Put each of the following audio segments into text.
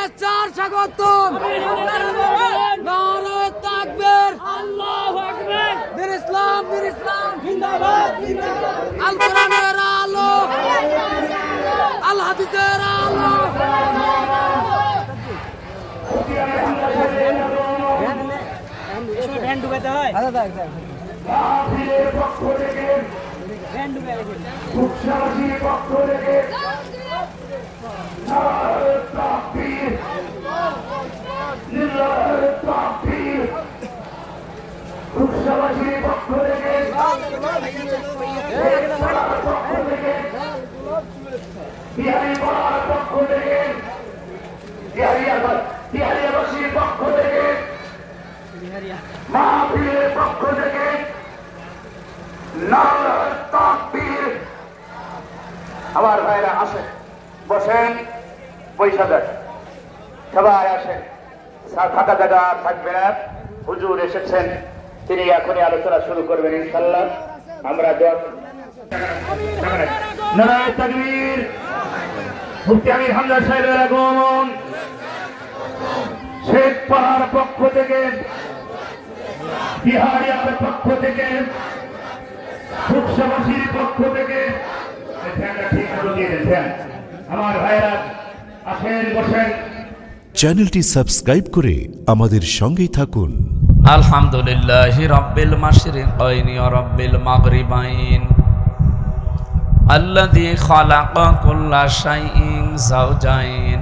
শুভেচ্ছার স্বাগতম। নারে তাকবীর, আল্লাহু আকবার। বীর ইসলাম জিন্দাবাদ জিন্দাবাদ। আল কোরআনের আলো, আল হাদিসের আলো। ব্যান্ড ডুবাতে হয়। পক্ষ থেকে ব্যান্ড ডুবাতে হয়। পক্ষ থেকে আমার ভাইরা আসেন, বসেন, পয়সা দেন, সবাই আসেন। ফাঁকা জায়গা থাকবে না। হুজুর এসেছেন, তিনি এখনই আলোচনা শুরু করবেন ইনশাল্লাহ। আমরা নারায়ে তাকবীর। মুফতি আমির হামজা সাহেবের আগমন। শেখ পাড়ার পক্ষ থেকে, বিহারিয়ার পক্ষ থেকে, খুবসাবাসীর পক্ষ থেকে আমার ভাইরা আসেন, বসেন। চ্যানেলটি সাবস্ক্রাইব করে আমাদের সঙ্গেই থাকুন। আলহামদুলিল্লাহি রাব্বিল মাশরিকাইন ওয়া রাব্বিল মাগরিবাইন আল্লাযী খালাকা কুল্লা শাইইন যাওজাইন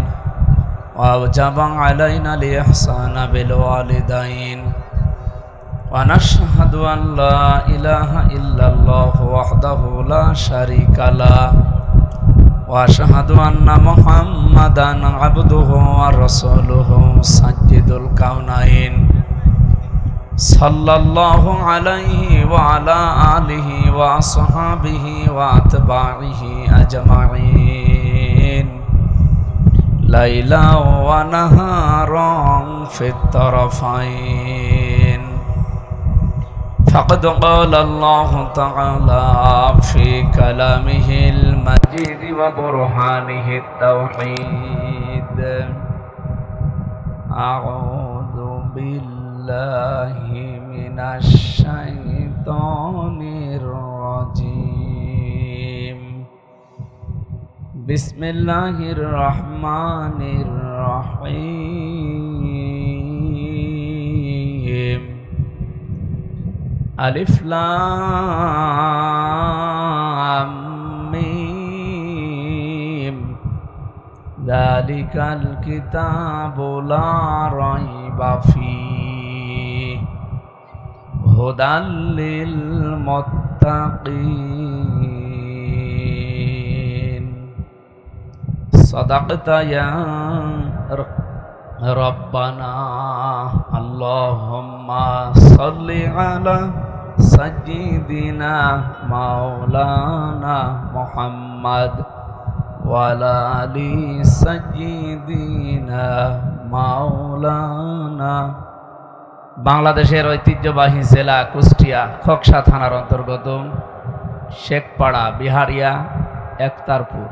ওয়া আওজাবা আলাইনাল ইহসানা বিল ওয়ালিদাইন ওয়া নাশহাদু আন লা ইলাহা ইল্লাল্লাহু ওয়াহদাহু লা শারীকা লাহু ওয়া আশহাদু আন্না মুহাম্মাদান আবদুহু ওয়া রাসূলুহু সাজ্জিদুল কাউনাইন সাল্লাল্লাহু আলাইহি ওয়া আলা আলিহি ওয়া আসহাবিহি ওয়া আতবাইহি আজমাইন লাইলা ওয়া নাহারান ফিত তারাফাইন فقد قال الله تعالى في كلامه المجيد وبرهانه التوحيد أعوذ بالله من الشيطان الرجيم بسم الله الرحمن الرحيم ألف لام ميم ذلك الكتاب لا ريب فيه هدى للمتقين صدقت يا ربنا اللهم صل على سيدنا مولانا محمد وعلى آل سيدنا مولانا। বাংলাদেশের ঐতিহ্যবাহী জেলা কুষ্টিয়া খোকসা থানার অন্তর্গত শেখপাড়া বিহারিয়া একতারপুর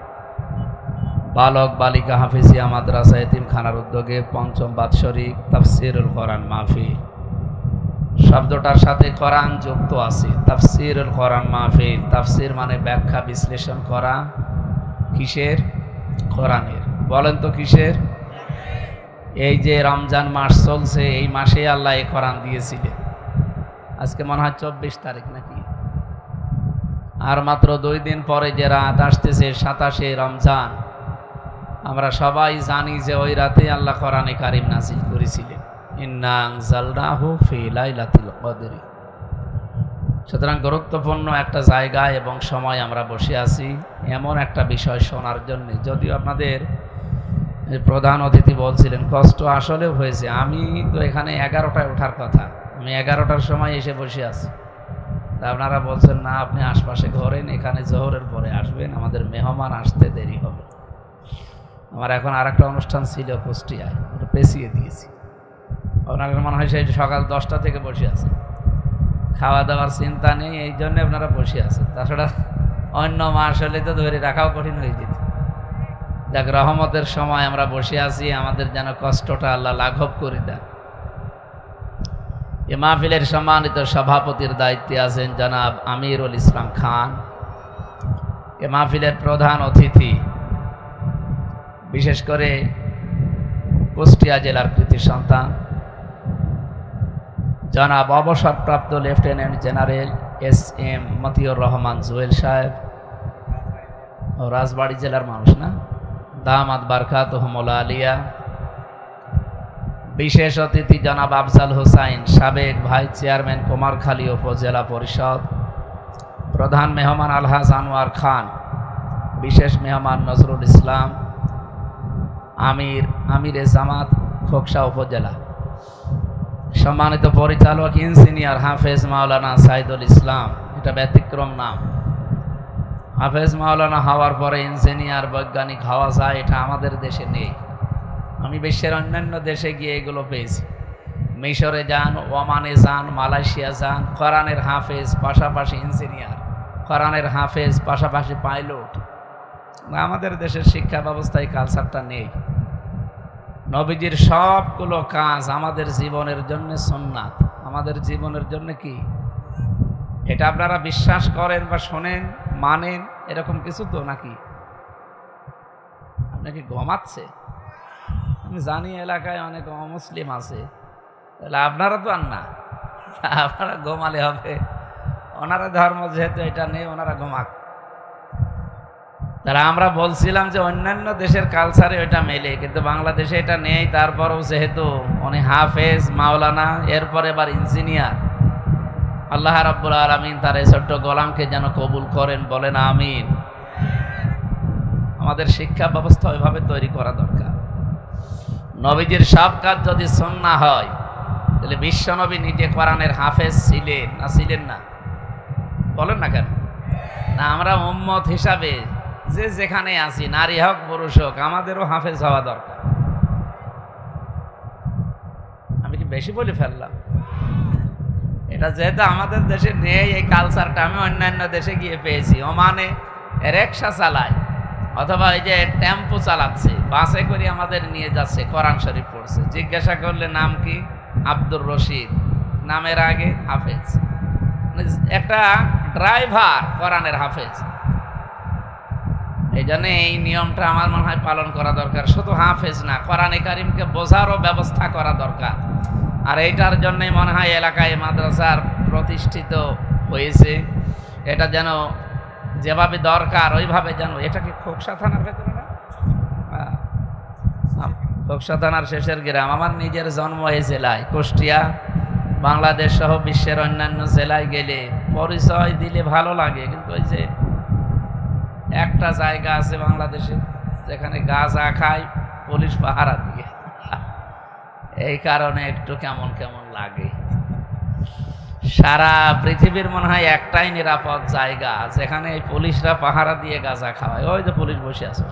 বালক বালিকা হাফিজিয়া মাদ্রাসা এতিমখানার উদ্যোগে পঞ্চম বাৎসরিক তাফসীরুল কোরআন মাহফিল। শব্দটার সাথে কোরআন যুক্ত আছে। তাফসীরুল কোরআন মাহফিল, তাফসীর মানে ব্যাখ্যা বিশ্লেষণ করা। কিসের? কোরআনের। বলেন তো কিসের? এই যে রমজান মাস চলছে, এই মাসে আল্লাহ এই কোরআন দিয়েছিলেন। আজকে মনে হয় 24 তারিখ নাকি? আর মাত্র 2 দিন পরে যে রাত আসতেছে 27শে রমজান। আমরা সবাই জানি যে ওই রাতে আল্লাহ কোরআনে কারিম নাজিল করেছিলেন। ইন্না আনজালনাহু ফি লাইলাতুল কদর। সুতরাং গুরুত্বপূর্ণ একটা জায়গায় এবং সময় আমরা বসে আছি এমন একটা বিষয় শোনার জন্য। যদিও আপনাদের প্রধান অতিথি বলছিলেন কষ্ট আসলে হয়েছে। আমি তো এখানে 11টায় ওঠার কথা, আমি 11টার সময় এসে বসে আছি। তা আপনারা বলছেন না আপনি আশপাশে ঘরেন, এখানে জোহরের পরে আসবেন, আমাদের মেহমান আসতে দেরি হবে। আমার এখন আরেকটা অনুষ্ঠান ছিল কুষ্টিয়ায়, ওটা পেছিয়ে দিয়েছি। আপনারা মনে হয় সেই সকাল 10টা থেকে বসে আছে, খাওয়া দাওয়ার চিন্তা নেই, এই জন্য আপনারা বসে আছেন। তাছাড়া অন্য মাস হলে তো ধরে রাখাও কঠিন হয়ে যেত। যাক, রহমতের সময় আমরা বসে আছি, আমাদের যেন কষ্টটা আল্লাহ লাঘব করে দেন। এ মাহফিলের সম্মানিত সভাপতির দায়িত্বে আছেন জনাব আমিরুল ইসলাম খান। এ মাহফিলের প্রধান অতিথি, বিশেষ করে কুষ্টিয়া জেলার কৃতি সন্তান জনাব অবসরপ্রাপ্ত lieutenant general SM Motiur Rahman Jewel সাহেব, ও রাজবাড়ী জেলার মানুষ না, দামাত বারকাতুহুমুল আলিয়া। বিশেষ অতিথি জনাব আফজাল হোসাইন, সাবেক ভাইস চেয়ারম্যান কুমারখালী উপজেলা পরিষদ। প্রধান মেহমান আলহাজ আনোয়ার খান, বিশেষ মেহমান নজরুল ইসলাম, আমিরে জামাত খোকসা উপজেলা। সম্মানিত পরিচালক ইঞ্জিনিয়ার হাফেজ মাওলানা সাইদুল ইসলাম, এটা ব্যতিক্রম নাম। হাফেজ মাওলানা হওয়ার পরে ইঞ্জিনিয়ার বৈজ্ঞানিক হওয়া যায়, এটা আমাদের দেশে নেই। আমি বিশ্বের অন্যান্য দেশে গিয়ে এগুলো পেয়েছি। মিশরে যান, ওমানে যান, মালয়েশিয়া যান, কোরআনের হাফেজ পাশাপাশি ইঞ্জিনিয়ার, কোরআনের হাফেজ পাশাপাশি পাইলট। আমাদের দেশের শিক্ষা ব্যবস্থায় কালচারটা নেই। নবীজির সবগুলো কাজ আমাদের জীবনের জন্য সুন্নাত, আমাদের জীবনের জন্য কি, এটা আপনারা বিশ্বাস করেন বা শোনেন, মানেন, এরকম কিছু তো নাকি? আপনাকে ঘুমাচ্ছে? আমি জানি এলাকায় অনেক অমুসলিম আছে, তাহলে আপনারা তো আর না, আপনারা ঘুমালে হবে। ওনারা ধর্ম যেহেতু এটা নেই, ওনারা ঘুমাক। তাহলে আমরা বলছিলাম যে অন্যান্য দেশের কালচারে ওইটা মেলে, কিন্তু বাংলাদেশে এটা নেই। তারপরেও যেহেতু উনি হাফেজ মাওলানা, এরপরে এবার ইঞ্জিনিয়ার, আল্লাহ রাব্বুল আলামিন তার এই ছোট্ট গোলামকে যেন কবুল করেন, বলেন আমিন। আমাদের শিক্ষা ব্যবস্থা ওইভাবে তৈরি করা দরকার। নবীজির সব কাজ যদি সুন্নাহ হয়, তাহলে বিশ্বনবী নিজে কোরআনের হাফেজ ছিলেন না ছিলেন না? বলেন না কেন? না, আমরা উম্মত হিসাবে যে যেখানে আছি, নারী হোক পুরুষ হোক, আমাদেরও হাফেজ হওয়া দরকার। আমি কি বেশি বলে ফেললাম? এটা যেহেতু আমাদের দেশে নেই এই কালচারটা, আমি অন্যান্য দেশে গিয়ে পেয়েছি। ওমানে রিকশা চালায় অথবা এই যে টেম্পো চালাচ্ছে, বাসে করে আমাদের নিয়ে যাচ্ছে, কোরআন শরীফ পড়ছে। জিজ্ঞাসা করলে নাম কি? আব্দুর রশিদ, নামের আগে হাফেজ। একটা ড্রাইভার কোরআনের হাফেজ। এই জন্য এই নিয়মটা আমার মনে হয় পালন করা দরকার। শুধু হাফেজ না, কোরআনে কারিমকে বোঝারও ব্যবস্থা করা দরকার। আর এইটার জন্যই মনে হয় এলাকায় মাদ্রাসার প্রতিষ্ঠিত হয়েছে। এটা যেন যেভাবে দরকার ওইভাবে যেন। এটা কি খোকসা থানার ভেতরে না? খোকসা থানার শেষের গ্রাম। আমার নিজের জন্ম এই জেলায়, কুষ্টিয়া। বাংলাদেশ সহ বিশ্বের অন্যান্য জেলায় গেলে পরিচয় দিলে ভালো লাগে, কিন্তু ওই যে একটা জায়গা আছে বাংলাদেশে যেখানে গাঁজা খায় পুলিশ পাহারা দিয়ে, এই কারণে একটু কেমন কেমন লাগে। সারা পৃথিবীর মনে হয় একটাই নিরাপদ জায়গা যেখানে এই পুলিশরা পাহারা দিয়ে গাঁজা খাওয়ায়। ওই যে পুলিশ বসে আছে,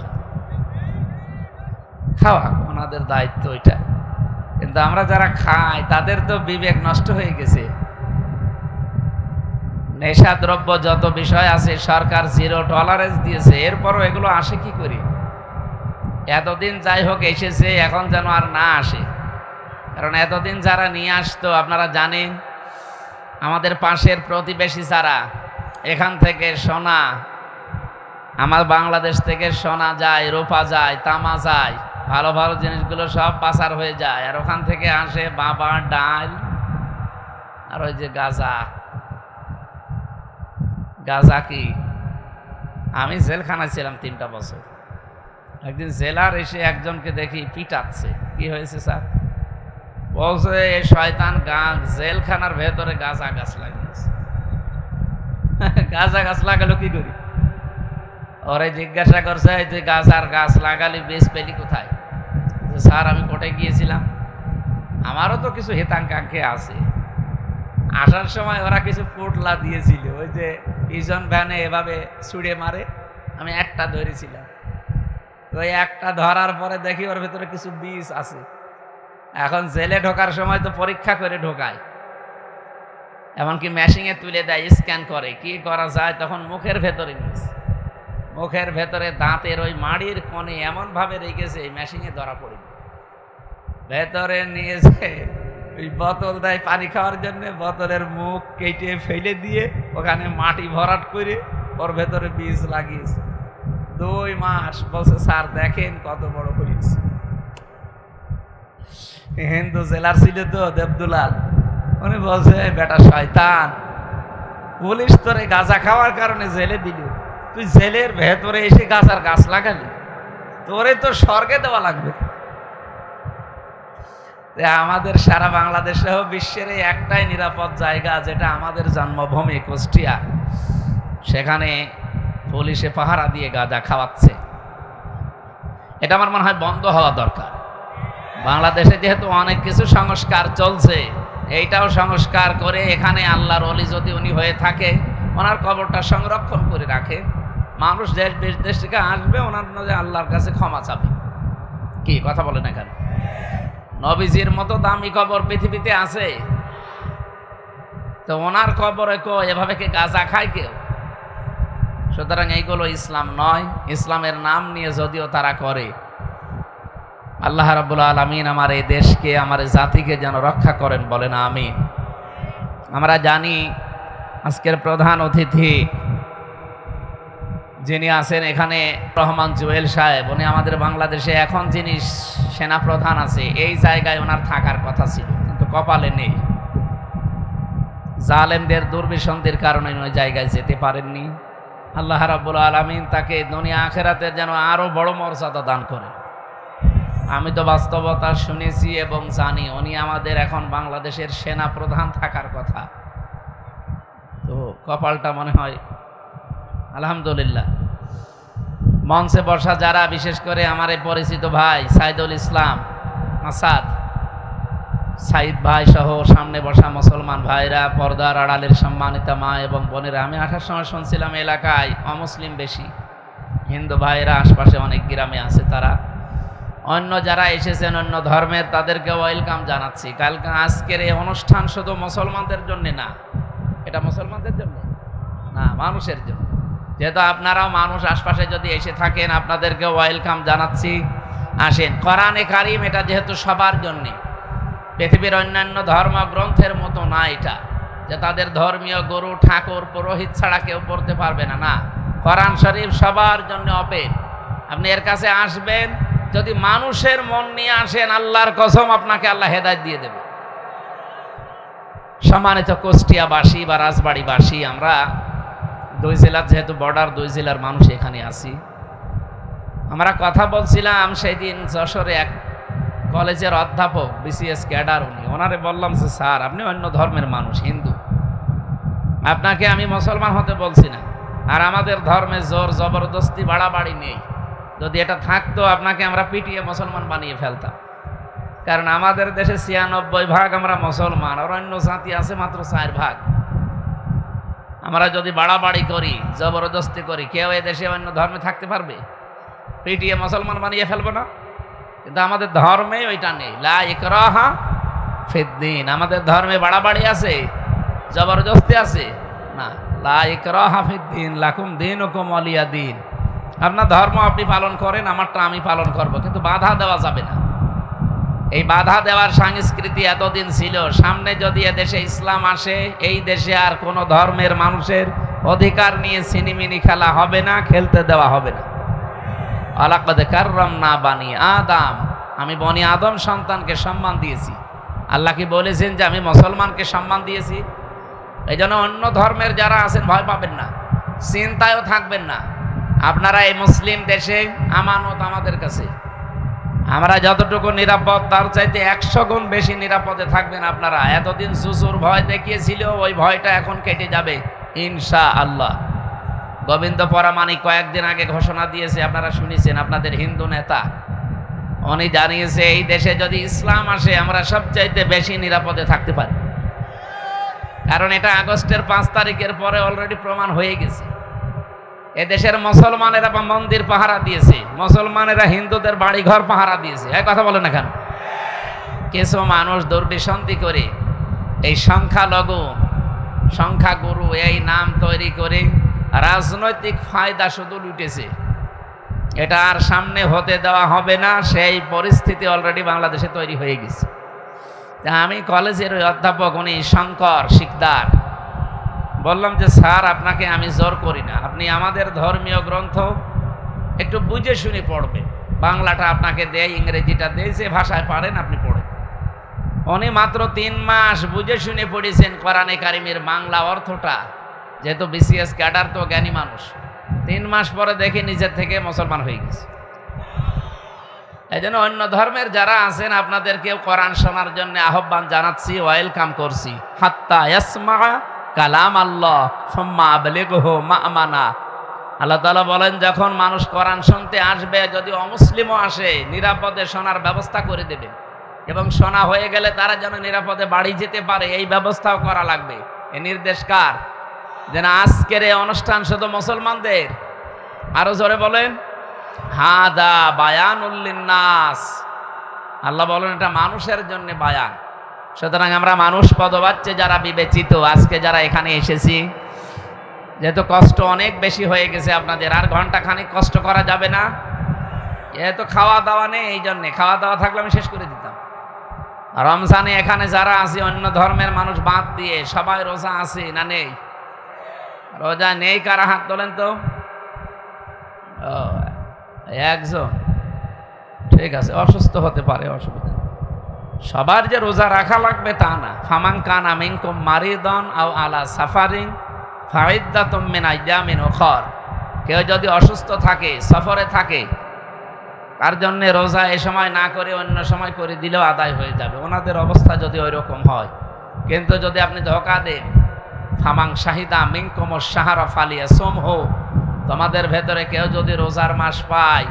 খাওয়া ওনাদের দায়িত্ব ওইটা। কিন্তু আমরা যারা খাই তাদের তো বিবেক নষ্ট হয়ে গেছে। নেশা দ্রব্য যত বিষয় আছে সরকার 0 টলারেন্স দিয়েছে, এরপরও এগুলো আসে কি করি? এতদিন যাই হোক এসেছে, এখন যেন আর না আসে। কারণ এতদিন যারা নিয়ে আসতো, আপনারা জানেন আমাদের পাশের প্রতিবেশী যারা, এখান থেকে সোনা, আমার বাংলাদেশ থেকে সোনা যায়, রূপা যায়, তামা যায়, ভালো ভালো জিনিসগুলো সব পাচার হয়ে যায়। আর ওখান থেকে আসে বাবা, ডাল, আর ওই যে গাঁজা। গাঁজা কি? আমি জেলখানায় ছিলাম 3টা বছর। একদিন জেলার এসে একজনকে দেখি পিটাচ্ছে। কি হয়েছে স্যার? বলছে এই শয়তান জেলখানার ভেতরে গাঁজা গাছ লাগিয়েছে। গাঁজা গাছ লাগালো কি করি? ওরে জিজ্ঞাসা করছে, তুই গাঁজার গাছ লাগালি, বেশ পেলি কোথায়? স্যার আমি কোর্টে গিয়েছিলাম, আমারও তো কিছু হিতাকাঙ্ক্ষী আছে। আসার সময় ওরা কিছু পোটলা দিয়েছিল, ওই যে পিছন ভ্যানে এভাবে ছুঁড়ে মারে, আমি একটা ধরেছিলাম। তো ওই একটা ধরার পরে দেখি ওর ভেতরে কিছু বিষ আছে। এখন জেলে ঢোকার সময় তো পরীক্ষা করে ঢোকায়, এমনকি মেশিনে তুলে দেয়, স্ক্যান করে, কি করা যায়। তখন মুখের ভেতরে বিষ, মুখের ভেতরে দাঁতের ওই মাড়ির কোণে এমন ভাবে রেখেছে মেশিনে ধরা পড়ে, ভেতরে নিয়েছে ওই বোতল দেয় পানি খাওয়ার জন্য, বোতলের মুখ কেটে ফেলে দিয়ে ওখানে মাটি ভরাট করে ওর ভেতরে বীজ লাগিয়েছে। 2 মাস বলছে স্যার দেখেন কত বড় হয়েছে। হিন্দু জেলার ছিল তো দেবদুলাল, উনি বলছে বেটা শয়তান, পুলিশ তোরে গাঁজা খাওয়ার কারণে জেলে দিল, তুই জেলের ভেতরে এসে গাঁজার গাছ লাগালি, তোরে তো স্বর্গে দেওয়া লাগবে। আমাদের সারা বাংলাদেশে বিশ্বের এই একটাই নিরাপদ জায়গা যেটা আমাদের জন্মভূমি কুষ্টিয়া, সেখানে পুলিশে পাহারা দিয়ে গাঁজা খাওয়াচ্ছে। এটা আমার মনে হয় বন্ধ হওয়া দরকার। বাংলাদেশে যেহেতু অনেক কিছু সংস্কার চলছে, এইটাও সংস্কার করে এখানে আল্লাহর ওলি যদি উনি হয়ে থাকে ওনার কবরটা সংরক্ষণ করে রাখে, মানুষ দেশ বিদেশ থেকে আসবে ওনার আল্লাহর কাছে ক্ষমা চাবে। কি কথা বলেন এখানে? নবীজির মতো দামি কবর পৃথিবীতে আছে, তো ওনার কবরে এভাবে কি গাঁজা খায় কেউ? সুতরাং এইগুলো ইসলাম নয়। ইসলামের নাম নিয়ে যদিও তারা করে, আল্লাহ রাব্বুল আলামিন আমার এই দেশকে, আমার এই জাতিকে যেন রক্ষা করেন, বলেন আমিন। আমরা জানি আজকের প্রধান অতিথি যিনি আছেন এখানে, রহমান জুয়েল সাহেব, উনি আমাদের বাংলাদেশে এখন যিনি সেনা প্রধান আছে এই জায়গায় ওনার থাকার কথা ছিল, কিন্তু কপালে নেই। জালেমদের দুর্বিসন্ধির কারণে ওই জায়গায় যেতে পারেননি। আল্লাহ রাব্বুল আলামিন তাকে দুনিয়া আখিরাতে যেন আরো বড় মর্যাদা দান করেন। আমি তো বাস্তবতা শুনেছি এবং জানি উনি আমাদের এখন বাংলাদেশের সেনা প্রধান থাকার কথা, তো কপালটা মনে হয় আলহামদুলিল্লাহ। মঞ্চে বসা যারা, বিশেষ করে আমার এই পরিচিত ভাই সাইদুল ইসলাম আসাদ, সাইদ ভাই সহ সামনে বসা মুসলমান ভাইরা, পর্দার আড়ালের সম্মানিতা মা এবং বোনেরা, আমি আসার সময় শুনছিলাম এলাকায় অমুসলিম বেশি, হিন্দু ভাইরা আশপাশে অনেক গ্রামে আছে, তারা অন্য যারা এসেছেন অন্য ধর্মের তাদেরকে ওয়েলকাম জানাচ্ছি। কালকে আজকের এই অনুষ্ঠান শুধু মুসলমানদের জন্য না, এটা মুসলমানদের জন্য না, মানুষের জন্য। যেহেতু আপনারাও মানুষ, আশপাশে যদি এসে থাকেন আপনাদেরকে ওয়েলকাম জানাচ্ছি, আসেন। কোরআনে কারীম এটা যেহেতু সবার জন্যে, পৃথিবীর অন্যান্য ধর্মগ্রন্থের মতো না এটা, যে তাদের ধর্মীয় গুরু ঠাকুর পুরোহিত ছাড়া কেউ পড়তে পারবে না, না, কোরআন শরীফ সবার জন্য ওপেন। আপনি এর কাছে আসবেন, যদি মানুষের মন নিয়ে আসেন, আল্লাহর কসম আপনাকে আল্লাহ হেদায়েত দিয়ে দেবে। সম্মানিত কুষ্টিয়াবাসী বা রাজবাড়িবাসী, আমরা 2 জেলার যেহেতু বর্ডার, 2 জেলার মানুষ এখানে আছি। আমরা কথা বলছিলাম সেদিন যশোরে এক কলেজের অধ্যাপক, বিসিএস ক্যাডার, ওনারে বললাম যে স্যার আপনি অন্য ধর্মের মানুষ, হিন্দু, আপনাকে আমি মুসলমান হতে বলছি না, আর আমাদের ধর্মে জোর জবরদস্তি বাড়াবাড়ি নেই। যদি এটা থাকতো আপনাকে আমরা পিটিয়ে মুসলমান বানিয়ে ফেলতাম, কারণ আমাদের দেশে 96% আমরা মুসলমান, আর অন্য জাতি আছে মাত্র 4%। আমরা যদি বাড়াবাড়ি করি, জবরদস্তি করি, কেউ এ দেশে অন্য ধর্মে থাকতে পারবে? পিটিয়ে মুসলমান বানিয়ে ফেলবো না? কিন্তু আমাদের ধর্মে ওইটা নেই, লা ইকরাহা ফিদ্দীন। আমাদের ধর্মে বাড়াবাড়ি আছে, জবরদস্তি আছে না, লা ইকরাহা ফিদ্দীন, লাকুম দীনুকুম ওয়ালিয়া দীন। আপনার ধর্ম আপনি পালন করেন, আমারটা আমি পালন করব, কিন্তু বাধা দেওয়া যাবে না। এই বাধা দেওয়ার সংস্কৃতি এতদিন ছিল, সামনে যদি এদেশে ইসলাম আসে, এই দেশে আর কোনো ধর্মের মানুষের অধিকার নিয়ে সিনিমিনি খেলা হবে না, খেলতে দেওয়া হবে না। আলাকাদ কাররামনা বানি আদম, আমি বনি আদম সন্তানকে সম্মান দিয়েছি। আল্লাহ কি বলেছেন যে আমি মুসলমানকে সম্মান দিয়েছি? এই জন্য অন্য ধর্মের যারা আছেন ভয় পাবেন না, চিন্তায়ও থাকবেন না। আপনারা এই মুসলিম দেশে আমানত আমাদের কাছে, আমরা যতটুকু নিরাপদ তার চাইতে 100 গুণ বেশি নিরাপদে থাকবেন আপনারা। এতদিন জুজুর ভয় দেখিয়েছিল, ওই ভয়টা এখন কেটে যাবে ইনশাআল্লাহ। গোবিন্দ পরামানিক কয়েকদিন আগে ঘোষণা দিয়েছে, আপনারা শুনেছেন, আপনাদের হিন্দু নেতা, উনি জানিয়েছে এই দেশে যদি ইসলাম আসে আমরা সবচাইতে বেশি নিরাপদে থাকতে পারি। কারণ এটা আগস্টের 5 তারিখের পরে অলরেডি প্রমাণ হয়ে গেছে। এদেশের মুসলমানেরা মন্দির পাহারা দিয়েছে, মুসলমানেরা হিন্দুদের বাড়ি ঘর পাহারা দিয়েছে। এই কথা বলেন না কেন? কিছু মানুষ দুর্বিসন্ধি করে এই সংখ্যালঘু সংখ্যাগুরু এই নাম তৈরি করে রাজনৈতিক ফায়দা শুধু লুটেছে। এটা আর সামনে হতে দেওয়া হবে না, সেই পরিস্থিতি অলরেডি বাংলাদেশে তৈরি হয়ে গেছে। আমি কলেজের ওই অধ্যাপক, উনি শঙ্কর শিকদার, বললাম যে স্যার আপনাকে আমি জোর করি না, আপনি আমাদের ধর্মীয় গ্রন্থ একটু বুঝে শুনে পড়বেন, বাংলাটা আপনাকে দেয়, ইংরেজিটা দেয়, যে ভাষায় পারেন আপনি পড়েন। উনি মাত্র 3 মাস বুঝে শুনে পড়েছেন কোরআনে কারিমের বাংলা অর্থটা, যেহেতু বিসিএস ক্যাডার তো জ্ঞানী মানুষ। 3 মাস পরে দেখে নিজের থেকে মুসলমান হয়ে গেছে। এই জন্য অন্য ধর্মের যারা আছেন আপনাদেরকেও কোরআন শোনার জন্য আহ্বান জানাচ্ছি, ওয়েলকাম করছি। হাত্তা ইয়াসমা কালাম আল্লাহ সুম্মা আবলিগহু মা'মানা। আল্লাহ তাআলা বলেন, যখন মানুষ কোরআন শুনতে আসবে, যদি অমুসলিমও আসে, নিরাপদে শোনার ব্যবস্থা করে দেবেন, এবং শোনা হয়ে গেলে তারা যেন নিরাপদে বাড়ি যেতে পারে, এই ব্যবস্থাও করা লাগবে। এই নির্দেশ কার? যেন আজকের এই অনুষ্ঠান শুধু মুসলমানদের। আরো জোরে বলেন, হাদা বায়ানুল লিন্নাস। আল্লাহ বলেন এটা মানুষের জন্য বায়ান। সুতরাং আমরা মানুষ পদবাচ্যে যারা বিবেচিত, আজকে যারা এখানে এসেছি, যেহেতু কষ্ট অনেক বেশি হয়ে গেছে আপনাদের, আর ঘন্টা খানিক কষ্ট করা যাবে না। যেহেতু খাওয়া দাওয়া নেই, এই জন্যে, খাওয়া দাওয়া থাকলে আমি শেষ করে দিতাম। রমজানে এখানে যারা আছে অন্য ধর্মের মানুষ বাদ দিয়ে সবাই রোজা আছে না নেই? রোজা নেই কারা? হাত তোলেন তো। একজন, ঠিক আছে, অসুস্থ হতে পারে, অসুবিধা। সবার যে রোজা রাখা লাগবে তা না। ফামান কানা মিনকুম মারিদান আও আলা সাফারিন ফাইদ্দাতুম মিন আইয়ামিন উখর। কেউ যদি অসুস্থ থাকে, সফরে থাকে, তার জন্য রোজা এ সময় না করে অন্য সময় করে দিলেও আদায় হয়ে যাবে, ওনাদের অবস্থা যদি ওই রকম হয়। কিন্তু যদি আপনি ধোঁকা দেন, ফামাং শাহিদা মিনকুম শাহরা ফালিয়াসুমহু, তোমাদের ভেতরে কেউ যদি রোজার মাস পায়,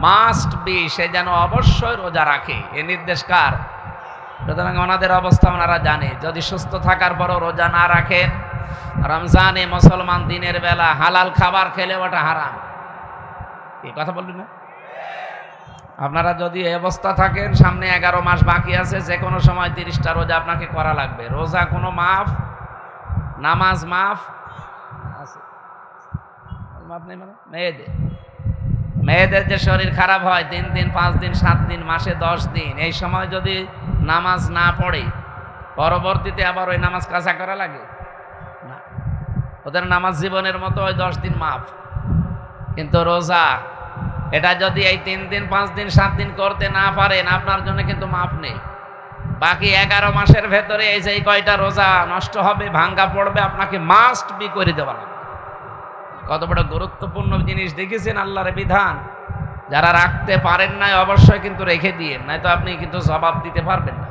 মাস্ট বি, সে যেন অবশ্যই রোজা রাখে। এ নির্দেশ কার? সুতরাং ওনাদের অবস্থা ওনারা জানে। যদি সুস্থ থাকার পরও রোজা না রাখেন, রমজানে মুসলমান দিনের বেলা হালাল খাবার খেলে ওটা হারাম। এই কথা বলবি না? আপনারা যদি এই অবস্থা থাকেন, সামনে 11 মাস বাকি আছে, যে কোনো সময় 30টা রোজা আপনাকে করা লাগবে। রোজা কোনো মাফ, নামাজ মাফ আছে, মাফ নেই মানে মেয়েদের যে শরীর খারাপ হয় 3 দিন, 5 দিন, 7 দিন, মাসে 10 দিন, এই সময় যদি নামাজ না পড়ে, পরবর্তীতে আবার ওই নামাজ কাজা করা লাগে না। ওদের নামাজ জীবনের মতো ওই 10 দিন মাফ। কিন্তু রোজা, এটা যদি এই 3 দিন, 5 দিন, 7 দিন করতে না পারেন, আপনার জন্য কিন্তু মাফ নেই। বাকি 11 মাসের ভেতরে এই যে কয়টা রোজা নষ্ট হবে, ভাঙ্গা পড়বে, আপনাকে মাস্ট বি করে দেওয়া লাগবে। কত বড় গুরুত্বপূর্ণ জিনিস দেখেছেন আল্লাহর বিধান। যারা রাখতে পারেন না, অবশ্যই কিন্তু রেখে দিয়ে, নাই তো আপনি কিন্তু জবাব দিতে পারবেন না।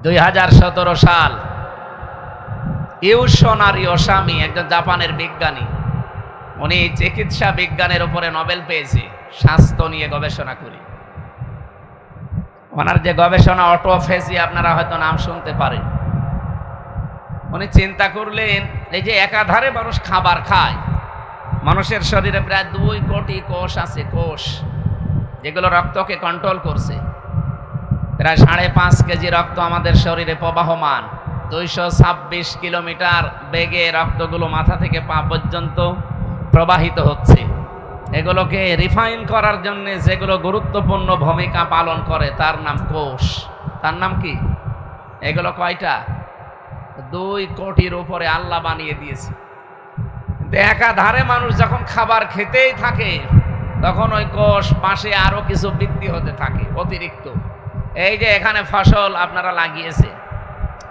2017 সাল, ইউশোনারি ওসামি, একজন জাপানের বিজ্ঞানী, উনি চিকিৎসা বিজ্ঞানের উপরে নোবেল পেয়েছে, স্বাস্থ্য নিয়ে গবেষণা করে। ওনার যে গবেষণা অটোফেজি, আপনারা হয়তো নাম শুনতে পারেন। উনি চিন্তা করলেন, এই যে একাধারে মানুষ খাবার খায়, মানুষের শরীরে প্রায় 2 কোটি কোষ আছে, কোষ যেগুলো রক্তকে কন্ট্রোল করছে। প্রায় 5.5 কেজি রক্ত আমাদের শরীরে প্রবাহমান, 226 কিলোমিটার বেগে রক্তগুলো মাথা থেকে পা পর্যন্ত প্রবাহিত হচ্ছে। এগুলোকে রিফাইন করার জন্য যেগুলো গুরুত্বপূর্ণ ভূমিকা পালন করে, তার নাম কোষ। তার নাম কি? এগুলো কয়টা? 2 কোটির উপরে আল্লাহ বানিয়ে দিয়েছে। একাধারে মানুষ যখন খাবার খেতেই থাকে, তখন ওই কোষ পাশে আরো কিছু বৃদ্ধি হতে থাকে অতিরিক্ত। এই যে এখানে ফসল আপনারা লাগিয়েছে,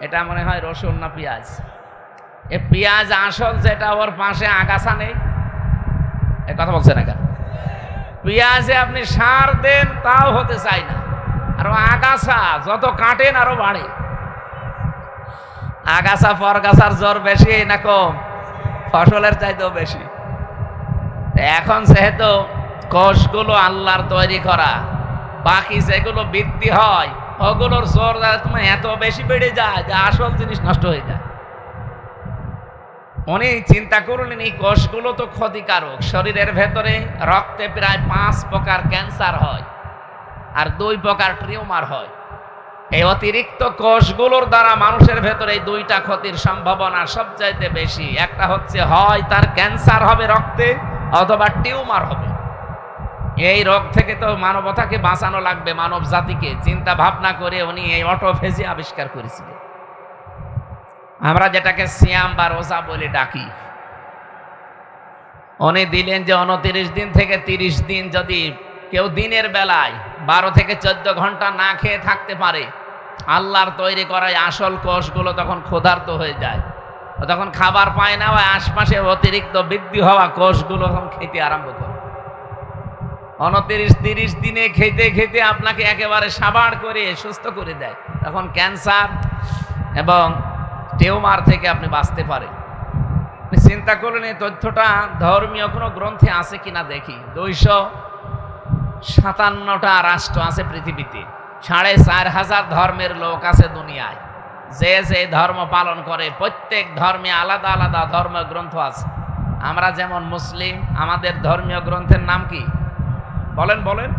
এটা মনে হয় রসুন না পেঁয়াজ? এই পেঁয়াজ আসল যেটা, ওর পাশে আগাছা নেই? এ কথা বলছে না কেন? পেঁয়াজে আপনি সার দেন তাও হতে চায় না, আর আগাছা যত কাটেন আরো বাড়ে। আগাছা পরগাছার জ্বর বেশি না কম? ফসলের চাইতেও বেশি। এখন যেহেতু কোষগুলো আল্লাহর তৈরি করা, বাকি যেগুলো বৃদ্ধি হয় ওগুলোর জ্বর তোমার এত বেশি বেড়ে যায় যে আসল জিনিস নষ্ট হয়ে যায়। উনি চিন্তা করলেন, এই কোষগুলো তো ক্ষতিকারক। শরীরের ভেতরে রক্তে প্রায় 5 প্রকার ক্যান্সার হয়, আর 2 প্রকার টিউমার হয়। এই অতিরিক্ত কোষগুলোর দ্বারা মানুষের ভেতরে এই দুইটা ক্ষতির সম্ভাবনা সবচাইতে বেশি। একটা হচ্ছে হয় তার ক্যান্সার হবে রক্তে, অথবা টিউমার হবে। এই রোগ থেকে তো মানবতাকে বাঁচানো লাগবে, মানব জাতিকে। চিন্তা ভাবনা করে উনি এই অটোফেজি আবিষ্কার করেছিলেন। আমরা যেটাকে সিয়াম বা রোজা বলে ডাকি, উনি দিলেন যে 29 দিন থেকে 30 দিন যদি কেউ দিনের বেলায় 12 থেকে 14 ঘন্টা না খেয়ে থাকতে পারে, আল্লাহর তৈরি করা আসল কোষগুলো তখন ক্ষুধার্ত হয়ে যায়, তখন খাবার পায় না, ওই আশপাশে অতিরিক্ত বৃদ্ধি হওয়া কোষগুলো তখন খেতে আরম্ভ করে। 29-30 দিনে খেতে খেতে আপনাকে একেবারে সাবাড় করে সুস্থ করে দেয়। তখন ক্যান্সার এবং টিউমার থেকে আপনি বাঁচতে পারেন। চিন্তা করলেন এই তথ্যটা ধর্মীয় কোনো গ্রন্থে আছে কিনা দেখি। 257টা রাষ্ট্র আছে পৃথিবীতে, 4500 ধর্মের লোক আছে দুনিয়ায়। যে যে ধর্ম পালন করে প্রত্যেক ধর্মে আলাদা আলাদা ধর্মীয় গ্রন্থ আছে। আমরা যেমন মুসলিম, আমাদের ধর্মীয় গ্রন্থের নাম কি বলেন বলেন?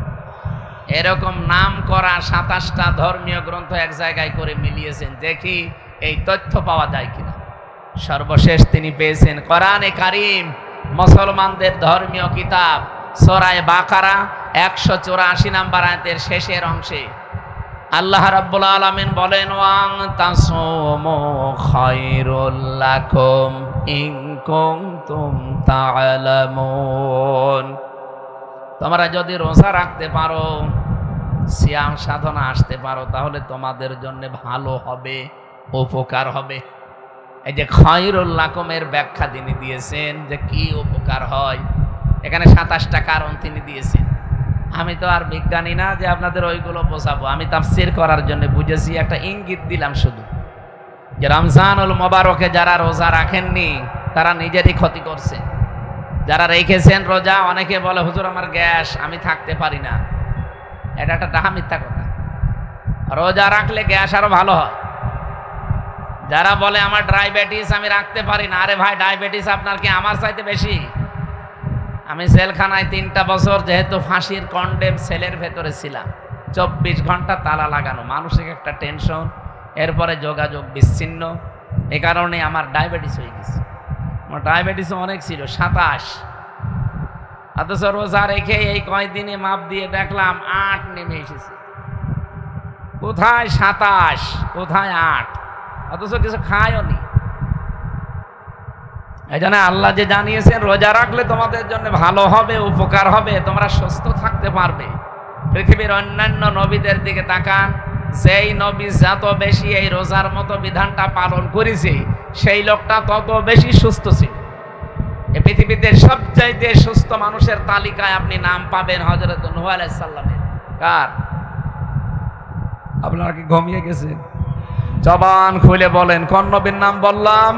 এরকম নাম করা 27টা ধর্মীয় গ্রন্থ এক জায়গায় করে মিলিয়েছেন, দেখি এই তথ্য পাওয়া যায় কিনা। সর্বশেষ তিনি পেয়েছেন কোরআনে কারীম, মুসলমানদের ধর্মীয় কিতাব, সূরা বাকারা 184 নম্বর আয়াতের শেষের অংশে আল্লাহ রাব্বুল আলামিন বলেন, ওয়াং তাসুমু খায়রুল লাকুম ইন কুনতুম তা'লামুন। তোমরা যদি রোজা রাখতে পারো, সিয়াম সাধনা আসতে পারো, তাহলে তোমাদের জন্য ভালো হবে, উপকার হবে। এই যে খায়রুল লাকুমের ব্যাখ্যা তিনি দিয়েছেন যে কি উপকার হয়, এখানে 27টা কারণ তিনি দিয়েছেন। আমি তো আর বিজ্ঞানী না যে আপনাদের ওইগুলো বোঝাবো, আমি তাফসীর করার জন্য বুঝেছি, একটা ইঙ্গিত দিলাম শুধু, যে রমজানুল মোবারকে যারা রোজা রাখেননি তারা নিজেরই ক্ষতি করছে। যারা রেখেছেন রোজা, অনেকে বলে হুজুর আমার গ্যাস, আমি থাকতে পারি না। এটা একটা ডাহা মিথ্যা কথা। রোজা রাখলে গ্যাস আরো ভালো হয়। যারা বলে আমার ডায়াবেটিস, আমি রাখতে পারি না, আরে ভাই ডায়াবেটিস আপনার কি আমার চাইতে বেশি? আমি জেলখানায় 3টা বছর যেহেতু ফাঁসির কন্ডেম সেলের ভেতরে ছিলাম, 24 ঘন্টা তালা লাগানো, মানসিক একটা টেনশন, এরপরে যোগাযোগ বিচ্ছিন্ন, এ কারণে আমার ডায়াবেটিস হয়ে গেছে। আমার ডায়াবেটিসও অনেক ছিল, 27। অথচ রোজা রেখে এই কয়দিনে মাপ দিয়ে দেখলাম 8 নেমে এসেছে। কোথায় 27, কোথায় 8? অথচ কিছু খায়ও নি। এই জন্য আল্লাহ যে জানিয়েছেন রোজা রাখলে তোমাদের জন্য ভালো হবে, উপকার হবে, তোমরা সুস্থ থাকতে পারবে। পৃথিবীর অন্যান্য নবীদের দিকে তাকান, সেই নবী যত বেশি এই রোজার মতো বিধানটা পালন করেছে, সেই লোকটা তত বেশি সুস্থ ছিল। এই পৃথিবীতে সবচাইতে সুস্থ মানুষের তালিকায় আপনি নাম পাবেন হযরত নূহ আলাইহিস সালামের। কার? আপনারা কি ঘুমিয়ে গেছেন? জবান খুলে বলেন, কোন নবীর নাম বললাম?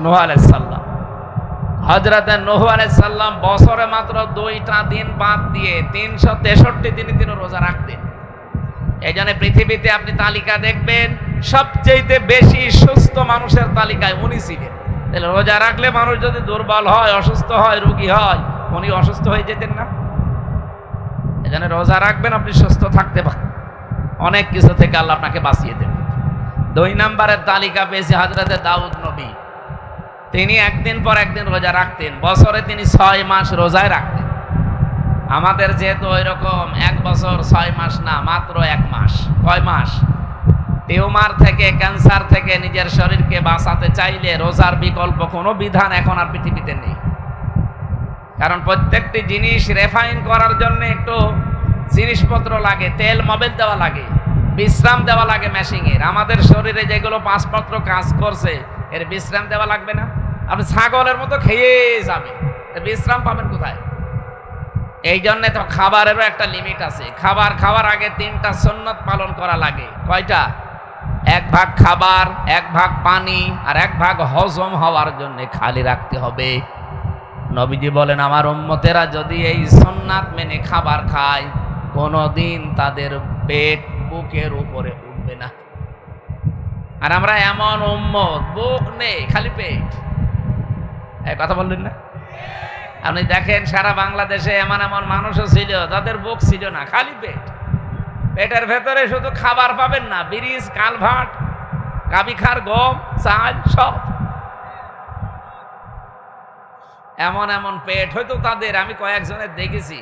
নূহ আলাইহিস সালাম। হযরত নূহ আলাইহিস সালাম বছরে মাত্র 2টা দিন বাদ দিয়ে 363 দিন তিনি রোজা রাখতেন। এই জন্য পৃথিবীতে আপনি তালিকা দেখবেন, সবচেয়ে বেশি সুস্থ মানুষের তালিকায় উনি ছিলেন। তাহলে রোজা রাখলে মানুষ যদি দুর্বল হয়, অসুস্থ হয়, রোগী হয়, উনি অসুস্থ হয়ে যেতেন না? এই জন্য রোজা রাখবেন, আপনি সুস্থ থাকতে পারেন, অনেক কিছু থেকে আল্লাহ আপনাকে বাঁচিয়ে দেবেন। 2 নম্বরের তালিকা পেয়েছে হযরত দাউদ নবী। তিনি একদিন পর একদিন রোজা রাখতেন, বছরে তিনি 6 মাস রোজায় রাখতেন। আমাদের যেহেতু ওই রকম 1 বছর 6 মাস না, মাত্র 1 মাস। কয় মাস? টিউমার থেকে, ক্যান্সার থেকে নিজের শরীরকে বাঁচাতে চাইলে রোজার বিকল্প কোনো বিধান এখন আর পৃথিবীতে নেই। কারণ প্রত্যেকটি জিনিস রেফাইন করার জন্য একটু জিনিসপত্র লাগে, তেল মোবিল দেওয়া লাগে, বিশ্রাম দেওয়া লাগে মেশিনের। আমাদের শরীরে যেগুলো 5 পত্র কাজ করছে, এর বিশ্রাম দেওয়া লাগবে না? আপনি ছাগলের মতো খেয়ে যাবে, বিশ্রাম পাবেন কোথায়? এই জন্যে তো খাবারেরও একটা লিমিট আছে। খাবার খাওয়ার আগে 3টা সুন্নত পালন করা লাগে। কয়টা? 1 ভাগ খাবার, 1 ভাগ পানি, আর 1 ভাগ হজম হওয়ার জন্য খালি রাখতে হবে। নবীজি বলেন, আমার উম্মতেরা যদি এই সুন্নাত মেনে খাবার খায়, কোনোদিন তাদের পেট বুকের উপরে উঠবে না। আর আমরা এমন উম্মত, বুক নেই, খালি পেট। এই কথা বললেন না? আপনি দেখেন সারা বাংলাদেশে এমন এমন মানুষও ছিল যাদের বুক ছিল না, খালি পেট। পেটের ভেতরে শুধু খাবার পাবেন না, ব্রিজ, কালভার্ট, কাবিখার, গম, চাল সব। এমন এমন পেট হয়তো তাদের, আমি কয়েকজনের দেখেছি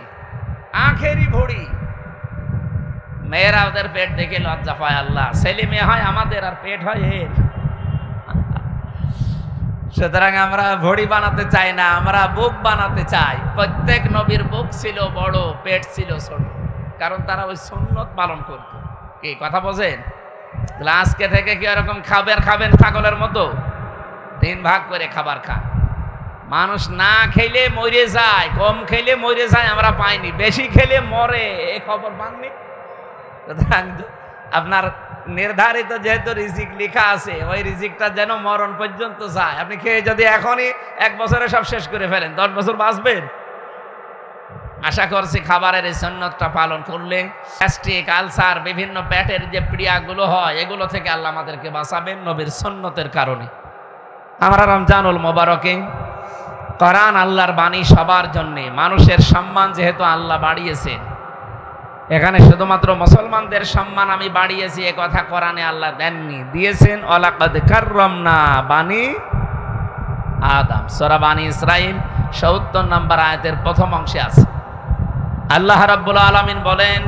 আখেরি ভড়ি। মেয়েরা ওদের পেট দেখে লজ্জা পায়, আল্লাহ ছেলে মেয়ে হয় আমাদের আর পেট হয় এর। সুতরাং আমরা ভড়ি বানাতে চাই না, আমরা বুক বানাতে চাই। প্রত্যেক নবীর বুক ছিল বড়, পেট ছিল ছোট, কারণ তারা ওই সুন্নত পালন করত। কি কথা বোঝেন? আজকে থেকে কি এরকম খাবেন ছাগলের মতো 3 ভাগ করে খাবার খান। মানুষ না খেলে মরে যায়, কম খেলে মরে যায় আমরা পাইনি, বেশি খেলে মরে, এই খবর পাননি? সুতরাং আপনার নির্ধারিত যেহেতু রিজিক লেখা আছে, ওই রিজিকটা যেন মরণ পর্যন্ত যায়। আপনি খেয়ে যদি এখনই 1 বছরে সব শেষ করে ফেলেন, 10 বছর বাঁচবেন? আশা করছি খাবারের এই সুন্নতটা পালন করলে গ্যাস্ট্রিক, আলসার, বিভিন্ন পেটের যে পীড়াগুলো হয় এগুলো থেকে আল্লাহ আমাদেরকে বাঁচাবেন নবীর সুন্নতের কারণে। আমরা রমজানুল মোবারকে কোরআন আল্লাহর বাণী সবার জন্য, মানুষের সম্মান যেহেতু আল্লাহ বাড়িয়েছেন, এখানে শুধুমাত্র মুসলমানদের সম্মান আমি বাড়িয়েছি এ কথা কোরআনে আল্লাহ দেননি, দিয়েছেন ওয়ালাকাদ কাররামনা বানি আদম। সূরা বানি ইসরাইল ৭০ নম্বর আয়াতের প্রথম অংশে আছে। আল্লাহ রাব্বুল আলামিন বলেন,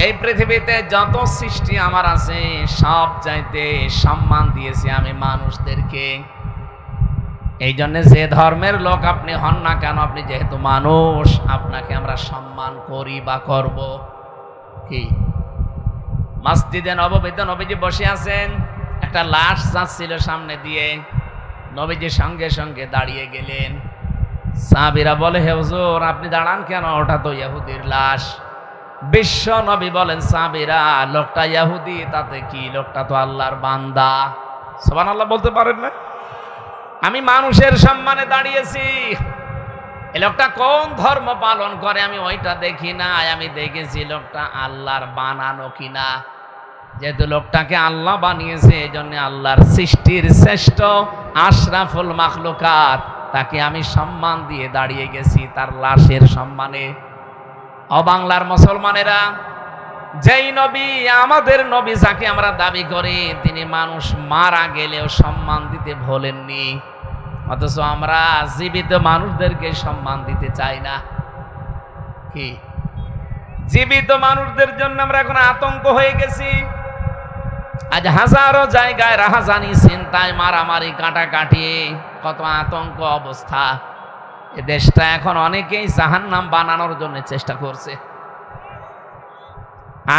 এই পৃথিবীতে যত সৃষ্টি আমার আছে সব চাইতে সম্মান দিয়েছি আমি মানুষদেরকে। এই জন্য যে ধর্মের লোক আপনি হন না কেন, আপনি যেহেতু মানুষ, আপনাকে আমরা সম্মান করি বা করব। কি মসজিদে নববীতে নবীজি বসে আছেন, একটা লাশ যাচ্ছিল সামনে দিয়ে, নবীজি সঙ্গে সঙ্গে দাঁড়িয়ে গেলেন। সাহাবীরা বলে, হে হুজুর আপনি দাঁড়ান কেন, ওটা তো ইহুদির লাশ। বিশ্ব নবী বলেন, সাহাবীরা লোকটা ইহুদি তাতে কি, লোকটা তো আল্লাহর বান্দা। সুবহানাল্লাহ বলতে পারেন না? আমি মানুষের সম্মানে দাঁড়িয়েছি। এই লোকটা কোন ধর্ম পালন করে আমি ওইটা দেখি না, আমি দেখেছি লোকটা আল্লাহর বানানো কিনা। যেহেতু লোকটাকে আল্লাহ বানিয়েছে, এই জন্য আল্লাহর সৃষ্টির শ্রেষ্ঠ আশরাফুল মাখলুকাত, তাকে আমি সম্মান দিয়ে দাঁড়িয়ে গেছি তার লাশের সম্মানে। অবাংলার মুসলমানেরা, যেই নবী আমাদের নবী যাকে আমরা দাবি করি, তিনি মানুষ মারা গেলেও সম্মান দিতে ভোলেননি, অথচ আমরা জীবিত মানুষদেরকে সম্মান দিতে চাই না। কি জীবিত মানুষদের জন্য আমরা এখন আতঙ্ক হয়ে গেছি। আজ হাজারো জায়গায় রাহাজানি, চিন্তায়, মারামারি, কাটাকাটি, কত আতঙ্ক অবস্থা। এ দেশটা এখন অনেকেই জাহান্নাম বানানোর জন্য চেষ্টা করছে।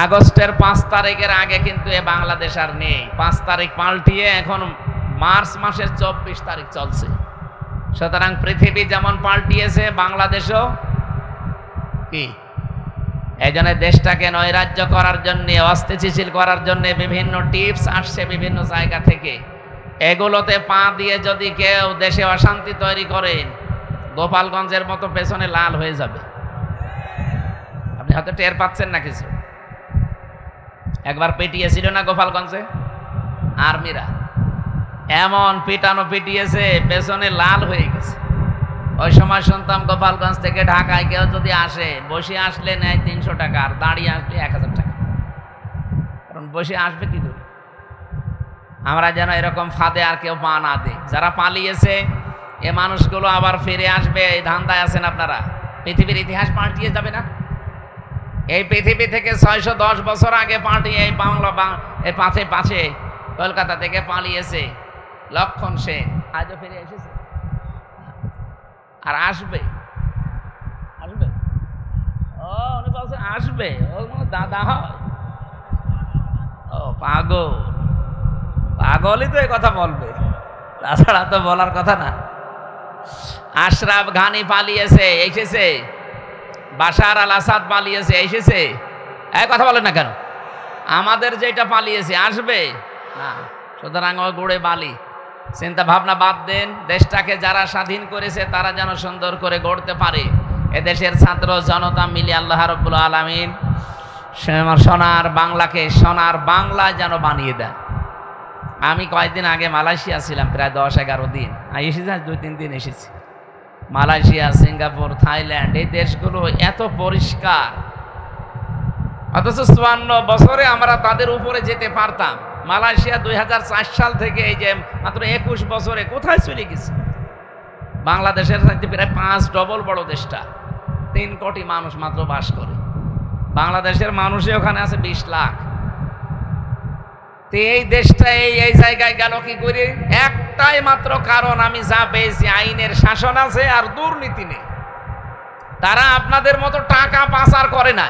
আগস্টের 5 তারিখের আগে কিন্তু এ বাংলাদেশ আর নেই। 5 তারিখ পাল্টিয়ে এখন মার্চ মাসের 24 তারিখ চলছে। সুতরাং পৃথিবী যেমন পাল্টিয়েছে, বাংলাদেশও কি এই জন্য দেশটাকে নৈরাজ্য করার জন্য, অস্থিতিশীল করার জন্য বিভিন্ন টিপস আসছে বিভিন্ন জায়গা থেকে। এগুলোতে পা দিয়ে যদি কেউ দেশে অশান্তি তৈরি করেন, গোপালগঞ্জের মতো পেছনে লাল হয়ে যাবে। আপনি হয়তো টের পাচ্ছেন না কিছু। একবার পিটিয়েছিল না গোপালগঞ্জে আর্মিরা, এমন পিটানো পিটিয়েছে পেছনে লাল হয়ে গেছে। ওই সময় শুনতাম গোপালগঞ্জ থেকে ঢাকায় কেউ যদি আসে, বসে আসলে নেয় 300 টাকা, আর দাঁড়িয়ে আসলে 1000 টাকা। কারণ বসে আসবে কি করে? আমরা যেন এরকম ফাঁদে আর কেউ পা না দেয়। যারা পালিয়েছে এ মানুষগুলো আবার ফিরে আসবে, এই ধান্দায় আছেন আপনারা। পৃথিবীর ইতিহাস পাল্টিয়ে যাবে না? এই পৃথিবী থেকে 610 বছর আগে পাল্টিয়ে এই বাংলা এই পাশে কলকাতা থেকে পালিয়েছে লক্ষণ সেন, আজও ফিরে এসেছে আর আসবে। ও উনি বলছে আসবে, ও দাদা হয়। ও পাগলই তো এই কথা বলবে, তাছাড়া তো বলার কথা না। আশরাফ ঘানি পালিয়েছে, এসেছে। বাশার আল আসাদ পালিয়েছে, এসেছে। এই কথা বলেন না কেন? আমাদের যেটা পালিয়েছে আসবে না। সুতরাং ও গুড়ে বালি, চিন্তা ভাবনা বাদ দেন। দেশটাকে যারা স্বাধীন করেছে তারা যেন সুন্দর করে গড়তে পারে। এদেশের ছাত্র জনতা মিলে আল্লাহ রাব্বুল আলামিন সোনার বাংলাকে সোনার বাংলা যেন বানিয়ে দেয়। আমি কয়েকদিন আগে মালয়েশিয়া ছিলাম, প্রায় 10-11 দিন। এসেছি, 2-3 দিন এসেছি। মালয়েশিয়া, সিঙ্গাপুর, থাইল্যান্ড, এই দেশগুলো এত পরিষ্কার, অথচ 54 বছরে আমরা তাদের উপরে যেতে পারতাম। মালয়েশিয়া 2004 সাল থেকে এই যে মাত্র 21 বছরে কোথায় চলে গেছে। বাংলাদেশের সাথে প্রায় 5 ডবল বড় দেশটা, 3 কোটি মানুষ মাত্র বাস করে। বাংলাদেশের মানুষই ওখানে আছে 20 লাখ। তো এই দেশটা এই জায়গায় গেল কি করে? একটাই মাত্র কারণ, আমি যা পেয়েছি, আইনের শাসন আছে আর দুর্নীতি নেই। তারা আপনাদের মতো টাকা পাচার করে না।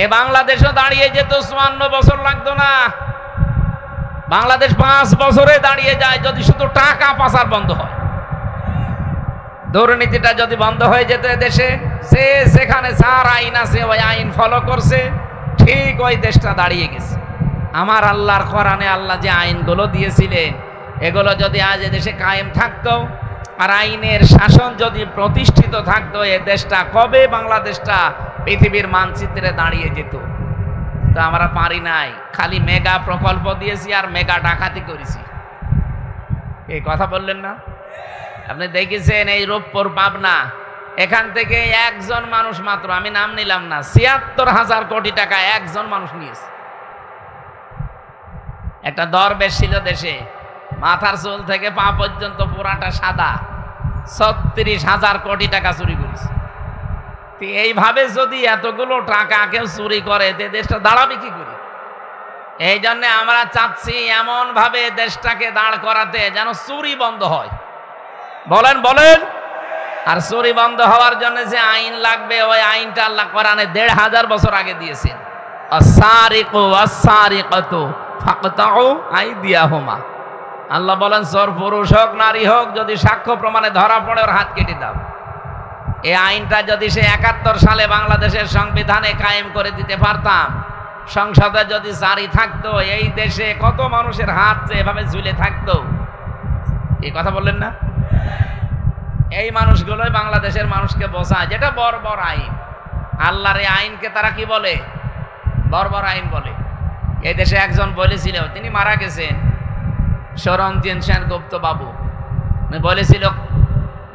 এ বাংলাদেশও দাঁড়িয়ে যেত, 54 বছর লাগতো না। বাংলাদেশ 5 বছরে দাঁড়িয়ে যায় যদি শুধু টাকা পাচার বন্ধ হয়। দুর্নীতিটা যদি বন্ধ হয়ে যেত দেশে, সে সেখানে যার আইন আছে ওই আইন ফলো করছে, ঠিক ওই দেশটা দাঁড়িয়ে গেছে। আমার আল্লাহর কোরআনে আল্লাহ যে আইনগুলো দিয়েছিলেন, এগুলো যদি আজ দেশে কায়েম থাকতো আর আইনের শাসন যদি প্রতিষ্ঠিত থাকতো, এ দেশটা কবে বাংলাদেশটা পৃথিবীর মানচিত্রে দাঁড়িয়ে যেত। তো আমরা পারি নাই, খালি মেগা প্রকল্প দিয়েছি আর মেগা ডাকাতি করেছি। এই কথা বললেন না? আপনি দেখেছেন এই রূপপুর পাবনা, এখান থেকে একজন মানুষ মাত্র, আমি নাম নিলাম না, ৭৬,০০০ কোটি টাকা একজন মানুষ নিয়েছে। একটা দরবেশ ছিল দেশে, মাথার চুল থেকে পা পর্যন্ত পুরাটা সাদা, ৩৬,০০০ কোটি টাকা চুরি করেছে। এইভাবে যদি এতগুলো টাকা কেউ চুরি করে, দেশটা দাঁড়াবে কি করে? এই জন্য আমরা চাচ্ছি এমন ভাবে দেশটাকে দাঁড় করাতে যেন চুরি বন্ধ হয়। বলেন বলেন। আর চুরি বন্ধ হওয়ার জন্য যে আইন লাগবে, ওই আইনটা আল্লাহ কোরআনে ১৫০০ বছর আগে দিয়েছেন। আস-সারিকু ওয়াস-সারিকাতু ফাকতাউ আইদিয়াহুমা। আল্লাহ বলেন, চোর পুরুষ হোক নারী হোক, যদি সাক্ষ্য প্রমাণে ধরা পড়ে ওর হাত কেটে দাও। এই আইনটা যদি সে ৭১ সালে বাংলাদেশের সংবিধানে কায়েম করে দিতে পারতাম, সংসদে যদি জারি থাকতো, এই দেশে কত মানুষের হাত যে এভাবে ঝুলে থাকতো। এই কথা বললেন না? এই মানুষগুলোই বাংলাদেশের মানুষকে বোঝায় যেটা বর্বর আইন। আল্লাহর এই আইনকে তারা কি বলে? বর্বর আইন বলে। এই দেশে একজন বলেছিল, তিনি মারা গেছেন, সরঞ্জিত সেনগুপ্ত বাবু বলেছিল,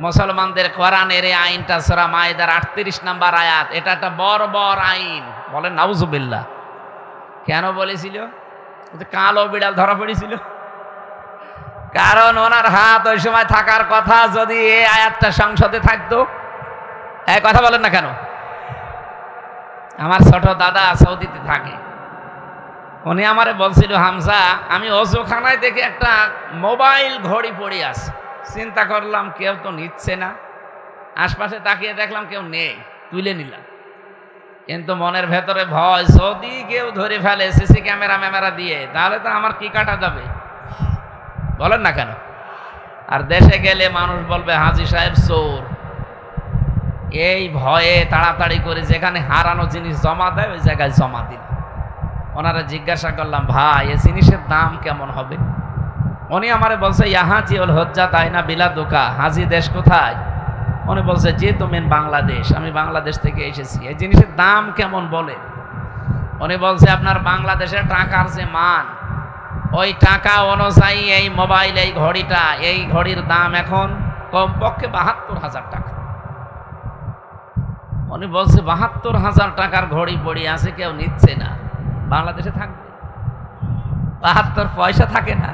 মুসলমানদের কোরআনের এই আইনটা সূরা মায়েদার ৩৮ নম্বর আয়াত, এটা একটা বর্বর আইন। বলেন নাউজুবিল্লাহ। কেন বলেছিল? কালো বিড়াল ধরা পড়েছিল। কারণ ওনার হাত ওই সময় থাকার কথা, যদি এই আয়াতটা সংসদে থাকতো। এই কথা বলেন না কেন? আমার ছোট দাদা সৌদিতে থাকে, উনি আমারে বলছিল, হামজা, আমি অজুখানায় দেখে একটা মোবাইল ঘড়ি পড়ে আছে। চিন্তা করলাম কেউ তো নিচ্ছে না, আশপাশে তাকিয়ে দেখলাম কেউ নেই, তুলে নিলাম। কিন্তু মনের ভেতরে ভয়, যদি কেউ ধরে ফেলে সিসি ক্যামেরা দিয়ে, তাহলে তো আমার কি কাটা যাবে। বলেন না কেন? আর দেশে গেলে মানুষ বলবে হাজী সাহেব চোর। এই ভয়ে তাড়াতাড়ি করে যেখানে হারানো জিনিস জমা দেয় ওই জায়গায় জমা দিল। ওনারা জিজ্ঞাসা করলাম, ভাই এই জিনিসের দাম কেমন হবে? উনি আমারে বলছে, ইয়াহাজিউল হজ্জাত আইনা বিলাদুকা, হাজি দেশ কোথায়? উনি বলছে, যে তুমি বাংলাদেশ, আমি বাংলাদেশ থেকে এসেছি। এই জিনিসের দাম কেমন বলে? উনি বলছে, আপনার বাংলাদেশের টাকার যে মান, ওই টাকা অনুযায়ী এই মোবাইল, এই ঘড়িটা, এই ঘড়ির দাম এখন কমপক্ষে ৭২,০০০ টাকা। উনি বলছে ৭২,০০০ টাকার ঘড়ি পড়ে আছে, কেউ নিচ্ছে না। বাংলাদেশে থাকবে ৭২ পয়সা থাকে না।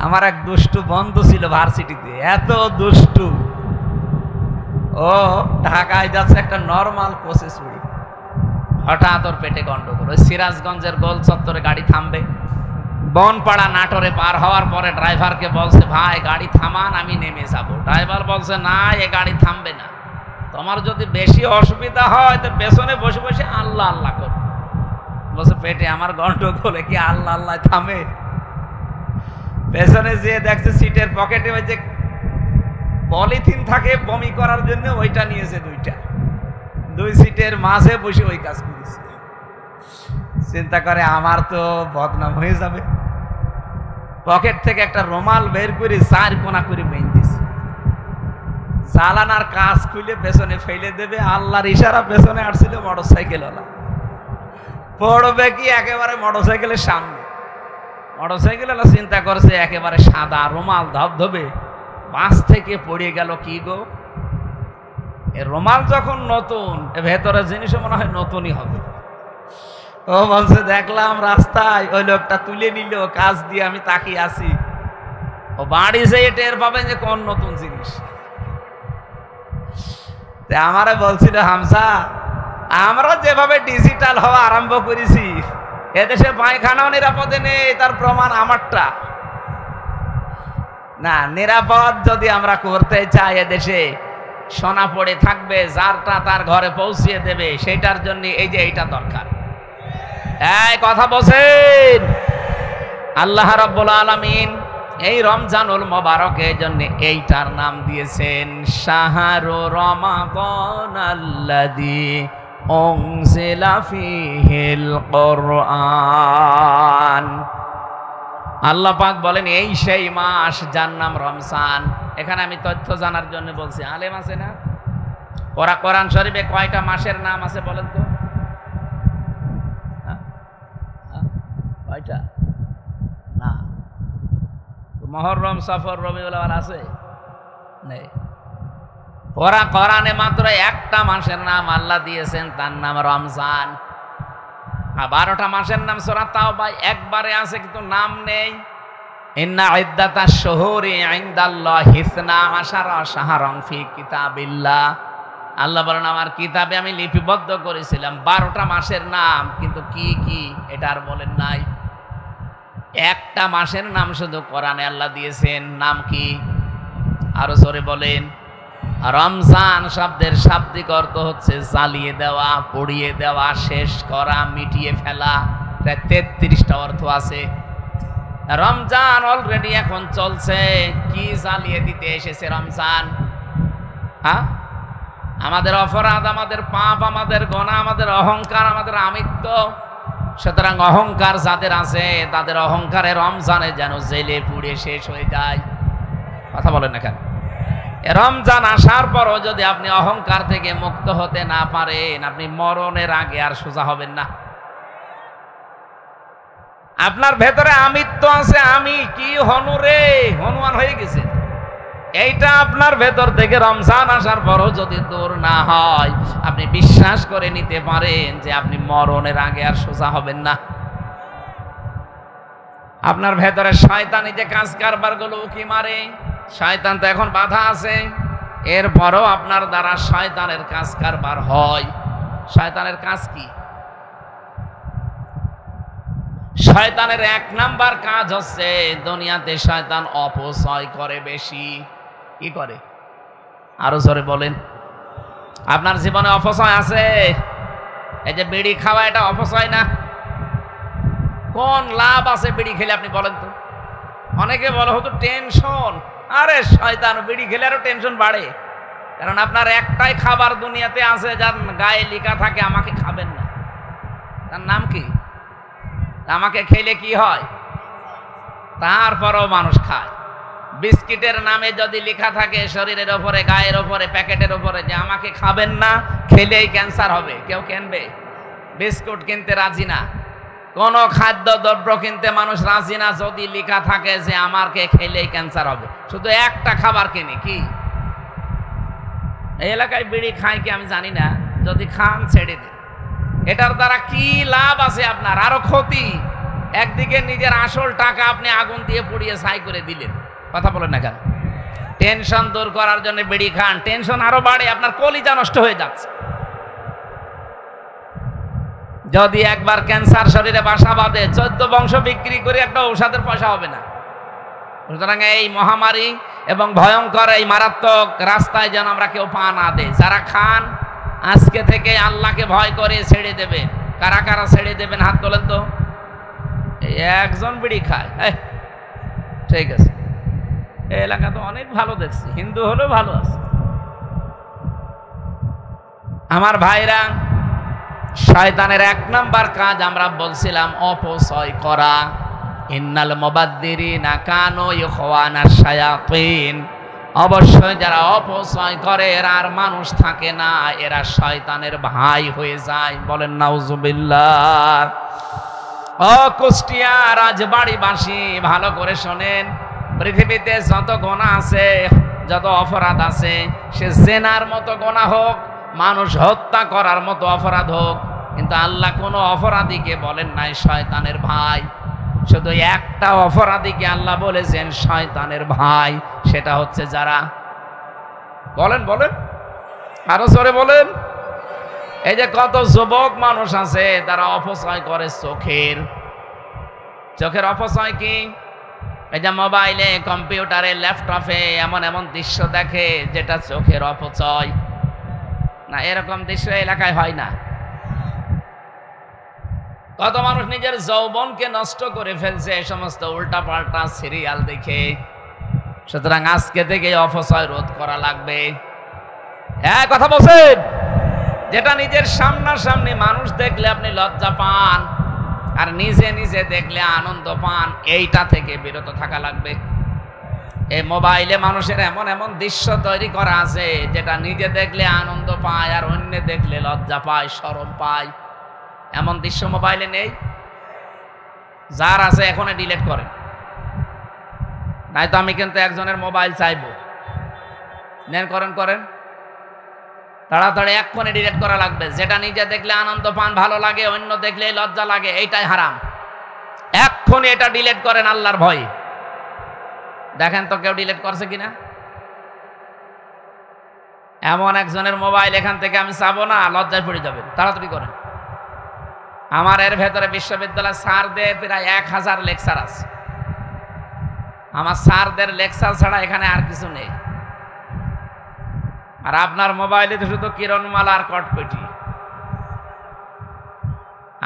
আমার এক দুষ্টু বন্ধু ছিল ভার্সিটিতে, এত দুষ্টু, ও ঢাকায় যাচ্ছে একটা নর্মাল কোচে চুরি, হঠাৎ ওর পেটে গন্ডগোল। ওই সিরাজগঞ্জের গোল চত্বরে গাড়ি থামবে, বনপাড়া নাটোরে পার হওয়ার পরে ড্রাইভারকে বলছে, ভাই গাড়ি থামান, আমি নেমে যাব। ড্রাইভার বলছে, না, এ গাড়ি থামবে না, তোমার যদি বেশি অসুবিধা হয় তো পেছনে বসে বসে আল্লাহ আল্লাহ কর। বলছে, পেটে আমার গন্ডগোলে কি আল্লাহ আল্লাহ থামে? পেছনে যেয়ে দেখছে সিটের পকেটে ওই যে পলিথিন থাকে বমি করার জন্য, ওইটা নিয়েছে দুইটা, 2 সিটের মাঝে বসে ওই কাজ করেছে। চিন্তা করে আমার তো বদনাম হয়ে যাবে। পকেট থেকে একটা রুমাল বের করে 4 কোনা করে বেঁধেছে, জালানার কাজ খুলে পেছনে ফেলে দেবে। আল্লাহর ইশারা, পেছনে আসছিল মোটরসাইকেল ওলা, পড়বে কি একেবারে মোটরসাইকেলের সামনে। মোটরসাইকেল ওলা চিন্তা করছে একেবারে সাদা, রুমাল ধবধবে, বাস থেকে পড়ে গেল কি গো, রুমাল যখন নতুন, ভেতরে জিনিসও মনে হয় নতুনই হবে। ও বলছে দেখলাম রাস্তায় ওই লোকটা তুলে নিল কাজ দিয়ে, আমি তাকিয়ে আছি, ও বাড়ি যেয়ে টের পাবেন যে কোন নতুন জিনিস। আমারে বলছিল হামসা, আমরা যেভাবে ডিজিটাল হওয়া আরম্ভ করেছি, এদেশে পায়খানাও নিরাপদে নেই, তার প্রমাণ আমারটা না। নিরাপদ যদি আমরা করতে চাই, এদেশে সোনা পড়ে থাকবে, যারটা তার ঘরে পৌঁছিয়ে দেবে, সেটার জন্য এই যে এইটা দরকার। এই কথা বলছেন আল্লাহ রাব্বুল আলামিন এই রমজানুল মুবারকের জন্য এইটার নাম দিয়েছেন শাহরু রমাদানাল্লাযী উনজিলা ফীহিল কুরআন। আল্লাহ পাক বলেন এই সেই মাস যার নাম রমজান। এখানে আমি তথ্য জানার জন্য বলছি, আলেম আছে না? কোরআন শরীফে কয়টা মাসের নাম আছে বলেন তো? কয়টা? না, মুহররম, সফর, রবিউল আউয়াল আছে? নেই। কোরআনে মাত্র একটা মাসের নাম আল্লাহ দিয়েছেন, তার নাম রমজান। 12টা মাসের নাম সূরা তাওবা একবারে আছে, কিন্তু নাম নেই। ইন্না ইদ্দাতাশ শুহুরি ইনদাল্লাহি 12 শাহরান ফি কিতাবিল্লাহ। আল্লাহ বলেন আমার কিতাবে আমি লিপিবদ্ধ করেছিলাম 12টা মাসের নাম, কিন্তু কি কি এটা আর বলেন নাই। একটা মাসের নাম শুধু কোরআনে আল্লাহ দিয়েছেন, নাম কি? আরো জোরে বলেন। রমজান শব্দের শাব্দিক অর্থ হচ্ছে জ্বালিয়ে দেওয়া, পুড়িয়ে দেওয়া, শেষ করা, মিটিয়ে ফেলা। প্রায় 33টা অর্থ আছে। রমজান অলরেডি এখন চলছে। কি জ্বালিয়ে দিতে এসেছে রমজান? হ্যাঁ, আমাদের অপরাধ, আমাদের পাপ, আমাদের গুনাহ, আমাদের অহংকার, আমাদের আমিত্ব। সুতরাং অহংকার যাদের আছে, তাদের অহংকারে রমজানে যেন জেলে পুড়ে শেষ হয়ে যায়। কথা বলেন না কেন? রমজান আসার পরও যদি আপনি অহংকার থেকে মুক্ত হতে না পারেন, আপনি মরণের আগে আর সোজা হবেন না। আপনার ভেতরে আমিত্ব আছে, আমি কি হনুরে, হনুমান হয়ে গেছে। এইটা আপনার ভেতর থেকে রমজান আসার পরও যদি দূর না হয়, আপনি বিশ্বাস করে নিতে পারেন যে আপনি মরণের আগে আর সোজা হবেন না। আপনার ভেতরে শয়তানি যে কাজ কারবার গুলো উকি মারে, শয়তান তো এখন বাধা আছে, এরপরও আপনার দ্বারা শয়তানের কাজ কারবার হয়। শয়তানের কাজ কি? শয়তানের 1 নাম্বার কাজ হচ্ছে দুনিয়াতে শয়তান অপচয় করে বেশি। কি করে? আরো জোরে বলেন। আপনার জীবনে অপচয় আছে? এই যে বিড়ি খাওয়া, এটা অপচয় না? কোন লাভ আছে বিড়ি খেলে আপনি বলেন তো? অনেকে বলে হয়তো টেনশন। আরে শয়তান, বিড়ি খেলে আরো টেনশন বাড়ে। কারণ আপনার একটাই খাবার দুনিয়াতে আছে যার গায়ে লেখা থাকে আমাকে খাবেন না। তার নাম কি? আমাকে খেলে কি হয়? তারপরও মানুষ খায়। বিস্কিটের নামে যদি লেখা থাকে শরীরের ওপরে, গায়ের ওপরে, প্যাকেটের ওপরে যে আমাকে খাবেন না, খেলেই ক্যান্সার হবে, কেউ কিনবে? বিস্কুট কিনতে রাজি না, কোন খাদ্যদ্রব্য কিনতে মানুষ রাজি না যদি লেখা থাকে যে আমাকে খেলেই ক্যান্সার হবে। শুধু একটা খাবার কিনে, কি? এই এলাকায় বিড়ি খায় কি আমি জানি না, যদি খান ছেড়ে দিন। এটার দ্বারা কি লাভ আছে আপনার? আরো ক্ষতি। একদিকে নিজের আসল টাকা আপনি আগুন দিয়ে পুড়িয়ে ছাই করে দিলেন। কথা বলেন না কেন? টেনশন দূর করার জন্য বিড়ি খান, টেনশন আরো বাড়ে, আপনার কলিজা নষ্ট হয়ে যাচ্ছে। যদি একবার ক্যান্সার শরীরে বাসা বাঁধে, 14 বংশ বিক্রি করে একটা ঔষধের পয়সা হবে না। সুতরাং এই মহামারী এবং ভয়ঙ্কর এই মারাত্মক রাস্তায় যেন আমরা কেউ পা না দেই। যারা খান আজকে থেকে আল্লাহকে ভয় করে ছেড়ে দেবেন। কারা কারা ছেড়ে দেবেন হাত তোলেন তো? এই একজন বিড়ি খায়, ঠিক আছে। এই এলাকা তো অনেক ভালো দেখছি, হিন্দু হলেও ভালো আছে। আমার ভাইরা, শয়তানের 1 নাম্বার কাজ আমরা বলছিলাম অপচয় করা। ইন্নাল মুবাদ্দিরিনা কানু ইখওয়ানাশ শায়াতিন। অবশ্যই যারা অপচয় করে এরা আর মানুষ থাকে না, এরা শয়তানের ভাই হয়ে যায়। বলেন নাউজুবিল্লাহ। ও কুষ্টিয়া রাজবাড়িবাসী, ভালো করে শোনেন। পৃথিবীতে যত গুনাহ আছে, যত অপরাধ আছে, সে জেনার মতো গোনা হোক, মানুষ হত্যা করার মতো অপরাধ হোক, কিন্তু আল্লাহ কোনো অপরাধীকে বলেন নাই শয়তানের ভাই। শুধু একটা অপরাধীকে আল্লাহ বলেছেন শয়তানের ভাই, সেটা হচ্ছে যারা, বলেন বলেন আরো জোরে বলেন, এই যে কত যুবক মানুষ আছে তারা অপচয় করে চোখের অপচয় কি? এই যে মোবাইলে, কম্পিউটারে, ল্যাপটপে এমন এমন দৃশ্য দেখে যেটা চোখের অপচয়। না, এরকম দৃশ্য এলাকায় হয় না? কত মানুষ নিজের যৌবনকে নষ্ট করে ফেলছে এই সমস্ত উল্টা পাল্টা সিরিয়াল দেখে। সুতরাং আজকে থেকে অপচয় রোধ করা লাগবে। হ্যাঁ, কথা বলছেন? যেটা নিজের সামনাসামনি মানুষ দেখলে আপনি লজ্জা পান আর নিজে নিজে দেখলে আনন্দ পান, এইটা থেকে বিরত থাকা লাগবে। এই মোবাইলে মানুষের এমন এমন দৃশ্য তৈরি করা আছে যেটা নিজে দেখলে আনন্দ পায় আর অন্য দেখলে লজ্জা পায়, শরম পায়। এমন দৃশ্য মোবাইলে নেই? যার আছে এখনই ডিলিট করেন, নাই তো আমি কিন্তু একজনের মোবাইল চাইবো। নেন, করেন তাড়াতাড়ি এক্ষুনি ডিলিট করা লাগবে। যেটা নিজে দেখলে আনন্দ পান, ভালো লাগে, অন্য দেখলে লজ্জা লাগে, এইটাই হারাম। এক্ষুনি এটা ডিলিট করেন আল্লাহর ভয়ে। দেখেন তো কেউ ডিলিট করছে কিনা। এমন একজনের মোবাইল এখান থেকে আমি চাবো না, লজ্জায় পড়ে যাবেন, তাড়াতাড়ি করেন। আমার এর ভেতরে বিশ্ববিদ্যালয় স্যারদের প্রায় 1000 লেকচার আছে। আমার স্যারদের লেকচার ছাড়া এখানে আর কিছু নেই। আর আপনার মোবাইলে তো শুধু কিরণমালা আর কটকটি।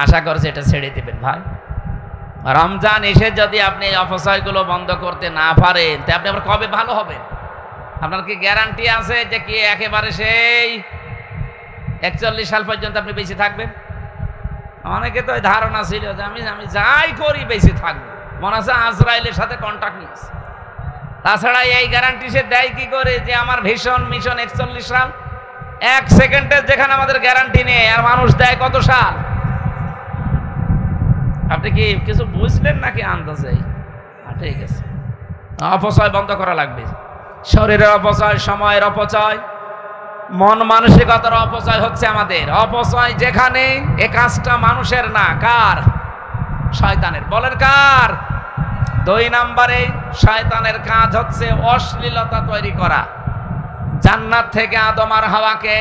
আশা করছি এটা ছেড়ে দিবেন ভাই। রমজান এসে যদি আপনি এই অপচয়গুলো বন্ধ করতে না পারেন, তা আপনি আবার কবে ভালো হবেন? আপনার কি গ্যারান্টি আছে যে কি একেবারে সেই 41 সাল পর্যন্ত আপনি বেঁচে থাকবেন? অনেকে তো ধারণা ছিল যে আমি যাই করি বেঁচে থাকবো, মনে আছে আজরাইলের সাথে কন্ট্যাক্ট নিয়েছে। তাছাড়া এই গ্যারান্টি সে দেয় কি করে যে আমার ভীষণ মিশন 41 সাল? 1 সেকেন্ডের যেখানে আমাদের গ্যারান্টি নেই, আর মানুষ দেয় কত সাল? আপনি কি কিছু বুঝলেন নাকি আন্দাজে? ঠিক আছে, অপচয় বন্ধ করা লাগবে। শরীরের অপচয়, সময়ের অপচয়, মন মানসিকতার অপচয় হচ্ছে আমাদের অপচয়। যেখানে এ কাজটা মানুষের না, কার? শয়তানের। বলেন কার? 2 নম্বরে শয়তানের কাজ হচ্ছে অশ্লীলতা তৈরি করা। জান্নাত থেকে আদম আর হাওয়াকে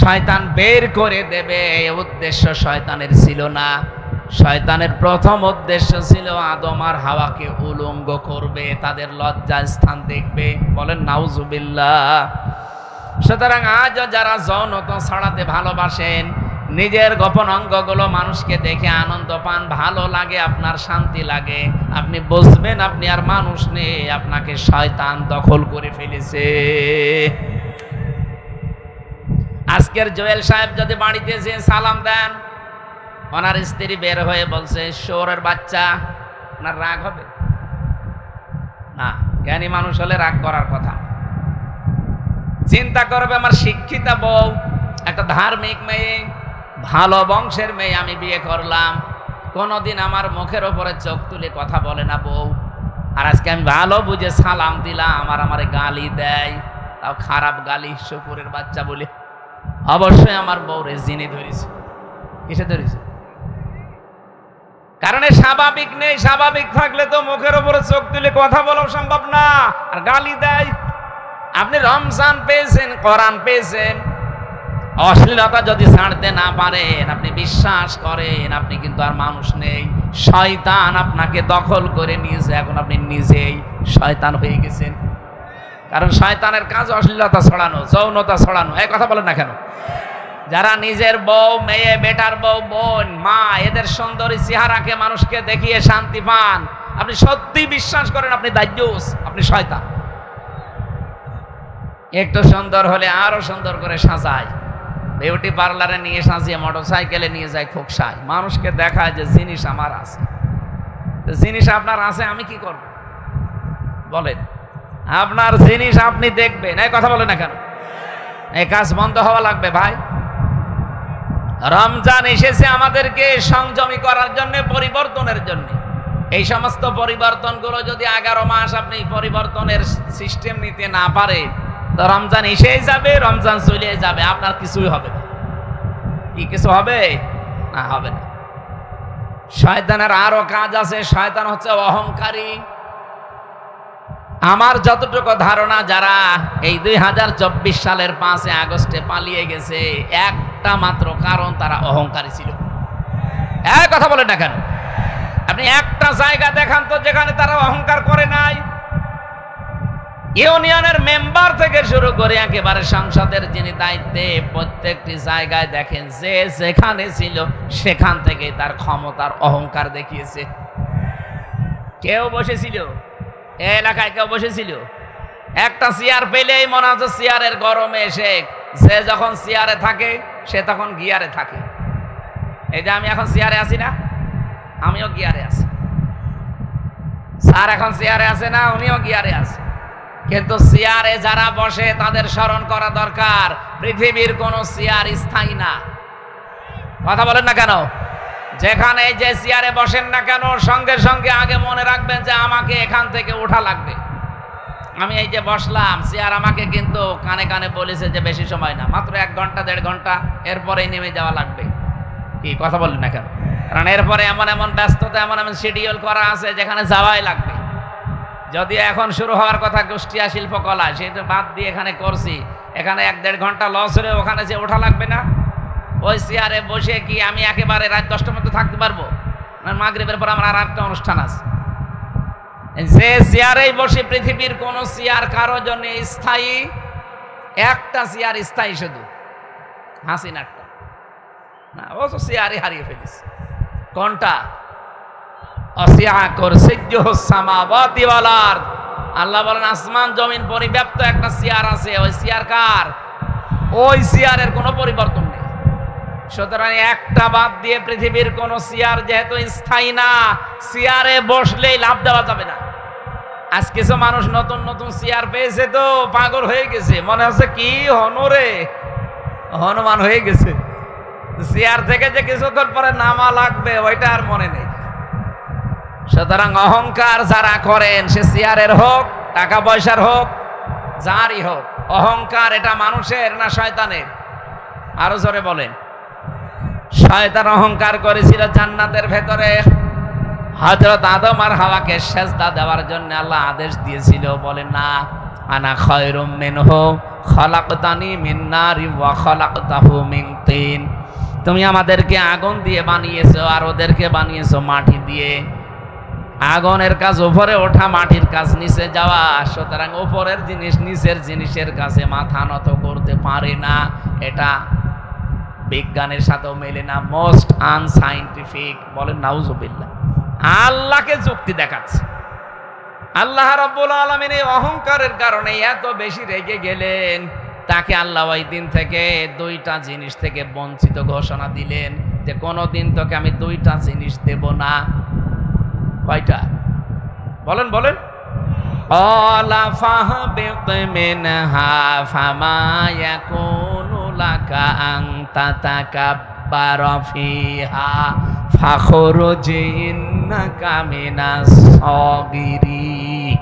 শয়তান বের করে দেবে, এই উদ্দেশ্য শয়তানের ছিল না। শয়তানের প্রথম উদ্দেশ্য ছিল আদম আর হাওয়াকে উলঙ্গ করবে, তাদের লজ্জা স্থান দেখবে। বলেন নাউজুবিল্লাহ। সুতরাং আজও যারা যৌনতা ছড়াতে ভালোবাসেন, নিজের গোপন অঙ্গগুলো মানুষকে দেখে আনন্দ পান, ভালো লাগে, আপনার শান্তি লাগে, আপনি বুঝবেন আপনি আর মানুষ নেই, আপনাকে শয়তান দখল করে ফেলেছে। আজকের জুয়েল সাহেব যদি বাড়িতে এসে সালাম দেন, ওনার স্ত্রী বের হয়ে বলছে শোরের বাচ্চা, ওনার রাগ হবে না? জ্ঞানী মানুষ হলে রাগ করার কথা। চিন্তা করবে আমার শিক্ষিতা বউ, একটা ধার্মিক মেয়ে, ভালো বংশের মেয়ে আমি বিয়ে করলাম, কোনোদিন আমার মুখের ওপরে চোখ তুলে কথা বলে না বউ, আর আজকে আমি ভালো বুঝে সালাম দিলাম, আমারে গালি দেয়, তাও খারাপ গালি, শুকুরের বাচ্চা বলে। অবশ্যই আমার বউরে জিনে ধরেছে। কিসে ধরেছে? কারণ স্বাভাবিক নেই। স্বাভাবিক থাকলে তো মুখের ওপরে চোখ তুলে কথা বলাও সম্ভব না, আর গালি দেয়। আপনি রমজান পেয়েছেন, কোরআন পেয়েছেন, অশ্লীলতা যদি ছাড়তে না পারেন, আপনি বিশ্বাস করেন আপনি কিন্তু আর মানুষ নেই, শয়তান আপনাকে দখল করে নিয়েছে। এখন আপনি নিজেই শয়তান হয়ে গেছেন। কারণ শয়তানের কাজ অশ্লীলতা ছড়ানো, যৌনতা ছড়ানো। এই কথা বলেন না কেন? যারা নিজের বউ, মেয়ে, বেটার বউ, বোন, মা, এদের সুন্দরী চেহারাকে মানুষকে দেখিয়ে শান্তি পান, আপনি সত্যি বিশ্বাস করেন আপনি দাজ্জুস, আপনি শয়তান। একটু সুন্দর হলে আরো সুন্দর করে সাজায়, বিউটি পার্লারে নিয়ে সাজিয়ে, মোটরসাইকেলে নিয়ে যায় খোকসায়, মানুষকে দেখায় যে জিনিস আমার আছে। জিনিস আপনার আছে, আমি কি করব? বলেন, আপনার জিনিস আপনি দেখবেন। এই কথা বলে না কেন? এই কাজ বন্ধ হওয়া লাগবে ভাই। রমজান এসেছে আমাদেরকে সংযমী করার জন্য, পরিবর্তনের জন্য। এই সমস্ত পরিবর্তনগুলো যদি 11 মাস আপনি পরিবর্তনের সিস্টেম নিতে না পারে, তো রমজান এসেই যাবে, রমজান চলে যাবে, আপনার কিছুই হবে না। কি কিছু হবে না? হবে না। শয়তানের আরো কাজ আছে। শয়তান হচ্ছে অহংকারী। আমার যতটুকু ধারণা, যারা এই 2024 সালের 5 আগস্টে পালিয়ে গেছে, একটা মাত্র কারণ, তারা অহংকারী ছিল। এক কথা বলেন না কেন? আপনি একটা জায়গা দেখান তো যেখানে তারা অহংকার করে নাই। ইউনিয়নের মেম্বার থেকে শুরু করে একেবারে সংসদের যিনি দায়িত্বে, প্রত্যেকটি জায়গায় দেখেন যে যেখানে ছিল সেখান থেকে তার ক্ষমতার অহংকার দেখিয়েছে। কেউ বসেছিল এলাকায়, কেউ বসেছিল একটা চেয়ার পেলেই মনে হচ্ছে চেয়ারের গরমে এসে, সে যখন চেয়ারে থাকে সে তখন গিয়ারে থাকে। এই যে আমি এখন চেয়ারে আছি না, আমিও গিয়ারে আছি। স্যার এখন চেয়ারে আছে না, উনিও গিয়ারে আছে। কিন্তু চেয়ারে যারা বসে তাদের স্মরণ করা দরকার, পৃথিবীর কোন চেয়ার স্থায়ী না। কথা বলেন না কেন? যেখানে যে চেয়ারে বসেন না কেন, সঙ্গে সঙ্গে আগে মনে রাখবেন যে আমাকে এখান থেকে ওঠা লাগবে। আমি এই যে বসলাম, চেয়ার আমাকে কিন্তু কানে কানে বলেছে যে বেশি সময় না, মাত্র 1 ঘন্টা 1.5 ঘন্টা, এরপরেই নেমে যাওয়া লাগবে। কি কথা বললেন না কেন? কারণ এরপরে এমন এমন ব্যস্ততা, এমন এমন শিডিউল করা আছে যেখানে যাওয়াই লাগবে। যদিও এখন শুরু হওয়ার কথা কুষ্টিয়া শিল্পকলা, সেটা বাদ দিয়ে এখানে করছি। এখানে 1-1.5 ঘন্টা লস হলে ওখানে যে ওঠা লাগবে না, ওই চেয়ারে বসে কি আমি একেবারে রাত 10টার মধ্যে থাকতে পারবো? মাগরিবের পর আমার আর একটা অনুষ্ঠান আছে। যে চেয়ারেই বসে, পৃথিবীর কোন চেয়ার কারো জন্য স্থায়ী, একটা চেয়ার স্থায়ী, শুধু হাসিনাটা না। ও তো চেয়ারই হারিয়ে ফেলিস। কোনটা? আল্লাহ বলেন আসমান জমিন পরিব্যাপ্ত একটা চেয়ার আছে। ওই চেয়ার কার? ওই চেয়ারের কোনো পরিবর্তন নেই। সুতরাং একটা বাদ দিয়ে পৃথিবীর কোন চেয়ার যেহেতু স্থায়ী না, চেয়ারে বসলেই লাভ দেওয়া যাবে না। আজ কিছু মানুষ নতুন নতুন চেয়ার পেয়েছে তো পাগল হয়ে গেছে, মনে হচ্ছে কি হনরে হনুমান হয়ে গেছে। চেয়ার থেকে যে কিছুক্ষণ পরে নামা লাগবে ওইটা আর মনে নেই। সুতরাং অহংকার যারা করেন, সে চেয়ারের হোক, টাকা পয়সার হোক, যারই হোক, অহংকার এটা মানুষের না শয়তানের? আরো জোরে বলেন। শয়তান অহংকার করেছিল জান্নাতের ভেতরে। হযরত আদম আর হাওয়াকে সেজদা দেওয়ার জন্য আল্লাহ আদেশ দিয়েছিল, বলেন না আনা খায়রুম মিনহু খালাকতানি মিন নারি ওয়া খালাকতাহু মিন তিন। তুমি আমাদেরকে আগুন দিয়ে বানিয়েছো আর ওদেরকে বানিয়েছো মাটি দিয়ে। আগুনের কাজ উপরে ওঠা, মাটির কাজ নিচে যাওয়া। সুতরাং উপরের জিনিস নিচের জিনিসের কাছে মাথা নত করতে পারে না। এটা বিজ্ঞানের সাথেও মেলে না, মোস্ট আনসাইন্টিফিক। বলেন নাউজুবিল্লাহ। আল্লাহকে যুক্তি দেখাচ্ছে। আল্লাহ রাব্বুল আলামিন এই অহংকারের কারণে এত বেশি রেগে গেলেন, তাকে আল্লাহ ওই দিন থেকে 2টা জিনিস থেকে বঞ্চিত ঘোষণা দিলেন যে কোনোদিন তোকে আমি 2টা জিনিস দেব না। কয়টা? বলেন বলেন। আলা ফাহবিত মিনহা ফামা ইয়াকুনু লাকা আন তাতাকাব্বারা ফিহা ফাখরুজ ইন্নাকা মিনাস সাগিরিন।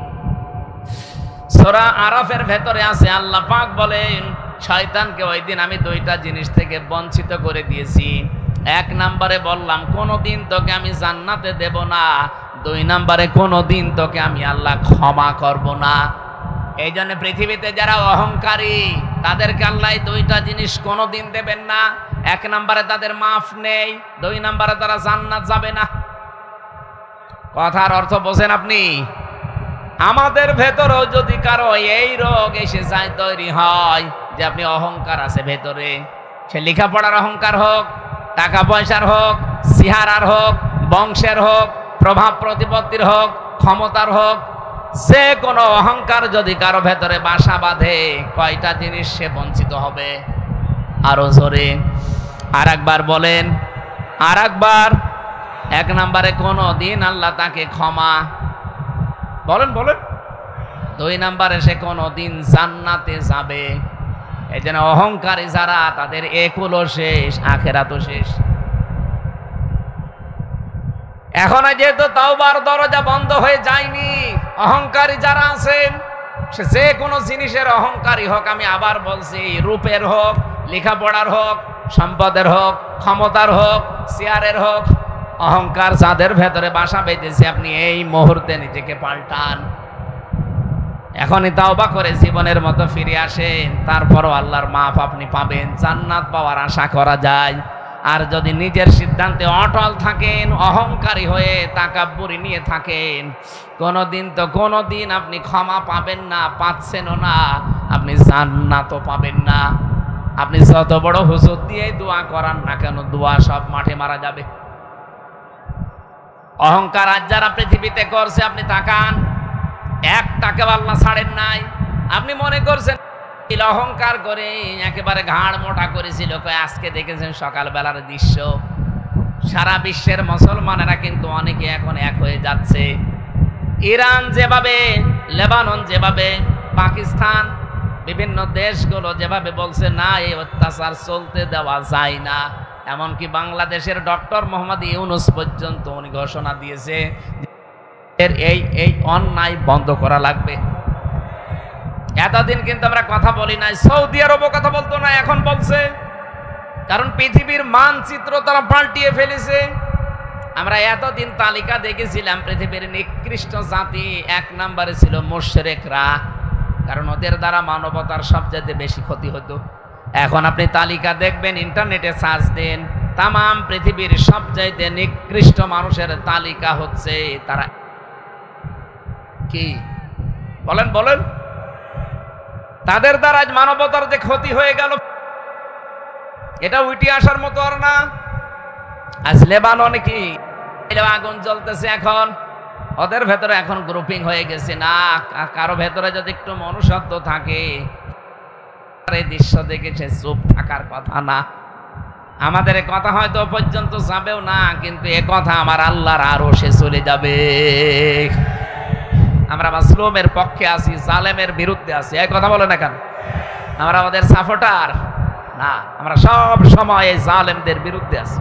সূরা আরাফের ভেতরে আছে, আল্লাহ পাক বলেন শয়তানকে ওই দিন আমি 2টা জিনিস থেকে বঞ্চিত করে দিয়েছি। 1 নম্বরে বললাম কোনোদিন তোকে আমি জান্নাতে দেব না। 2 নম্বরে কোনোদিন তোকে আমি আল্লাহ ক্ষমা করব না। এই জন্য পৃথিবীতে যারা অহংকারী তাদেরকে আল্লাহ 2টা জিনিস কোনোদিন দেবেন না। 1 নম্বরে তাদের মাফ নেই, 2 নম্বরে তারা জান্নাত যাবে না। কথার অর্থ বোঝেন আপনি? আমাদের ভেতরেও যদি কারো এই রোগ এসে যায়, তৈরি হয় যে আপনি অহংকার আছে ভেতরে, সে লেখাপড়ার অহংকার হোক, টাকা পয়সার হোক, চেহারার হোক, বংশের হোক, প্রভাব প্রতিপত্তির হোক, ক্ষমতার হোক, যে কোনো অহংকার যদি কারো ভেতরে বাসা বাঁধে, কয়টা জিনিস সে বঞ্চিত হবে? আরো জোরে আর একবার বলেন, আর একবার। 1 নম্বরে কোনো দিন আল্লাহ তাকে ক্ষমা, বলেন বলেন। 2 নম্বরে সে কোনো দিন জান্নাতে যাবে। এই জন্য অহংকারী যারা, তাদের একুলও শেষ, আখেরাতও শেষ। এখন যেহেতু তাওবার দরজা বন্ধ হয়ে যায়নি, অহংকারী যারা আছেন, সে যে কোনো জিনিসের অহংকারী হোক, আমি আবার বলছি, রূপের হোক, লেখাপড়ার হোক, সম্পদের হোক, ক্ষমতার হোক, চেয়ারের হোক, অহংকার যাদের ভেতরে বাসা বেঁধেছে, আপনি এই মুহূর্তে নিজেকে পাল্টান। এখনই তাওবা করে জীবনের মতো ফিরে আসেন, তারপরও আল্লাহর মাফ আপনি পাবেন, জান্নাত পাওয়ার আশা করা যায়। আর যদি নিজের সিদ্ধান্তে অটল থাকেন, অহংকারী হয়ে তাকাব্বুরি নিয়ে থাকেন, কোনোদিন আপনি ক্ষমা পাবেন না, পাচ্ছেনও না, আপনি জান্নাতও পাবেন না। আপনি যত বড় হুজুর দিয়ে দোয়া করান না কেন, দোয়া সব মাঠে মারা যাবে। অহংকার আজ যারা পৃথিবীতে করছে, আপনি তাকান, একটাকে আল্লাহ ছাড়েন নাই। আপনি মনে করছেন অহংকার করে একেবারে ঘাড় মোটা করেছিল, আজকে দেখেছেন সকালবেলার দৃশ্য, সারা বিশ্বের মুসলমানেরা কিন্তু অনেকে এখন এক হয়ে যাচ্ছে। ইরান যেভাবে, লেবানন যেভাবে, পাকিস্তান, বিভিন্ন দেশগুলো যেভাবে বলছে না এই অত্যাচার চলতে দেওয়া যায় না, এমনকি বাংলাদেশের ডক্টর মোহাম্মদ ইউনূস পর্যন্ত উনি ঘোষণা দিয়েছে এই অন্যায় বন্ধ করা লাগবে। এতদিন কিন্তু আমরা কথা বলি নাই, সৌদি আরবও কথা বলতো না, এখন বলছে, কারণ পৃথিবীর মানচিত্র তারা পাল্টিয়ে ফেলেছে। আমরা এতদিন তালিকা দেখেছিলাম, পৃথিবীর নিকৃষ্ট জাতি 1 নম্বরে ছিল মুশরিকরা, কারণ ওদের দ্বারা মানবতার সবচেয়ে বেশি ক্ষতি হতো। এখন আপনি তালিকা দেখবেন, ইন্টারনেটে সার্চ দেন, তামাম পৃথিবীর সবচাইতে নিকৃষ্ট মানুষের তালিকা হচ্ছে তারা। কি বলেন বলেন, তাদের দ্বারা আজ মানবতার যে ক্ষতি হয়ে গেল, এটা উঠে আসার মতো আর না। আজ লেবাননে কি আগুন জ্বলতেছে, এখন ওদের ভেতরে এখন গ্রুপিং হয়ে গেছে। না, কারো ভেতরে যদি একটু মনুষ্যত্ব থাকে, এই দৃশ্য দেখেছে, চুপ থাকার কথা না। আমাদের এ কথা হয়তো পর্যন্ত যাবেও না, কিন্তু এ কথা আমার আল্লাহর আরশে চলে যাবে। আমরা মাসলুমের পক্ষে আছি, জালেমের বিরুদ্ধে আছি, এই কথা বলে না কেন? আমরা ওদের সাপোর্টার না, আমরা সব সময় এই জালেমদের বিরুদ্ধে আছি।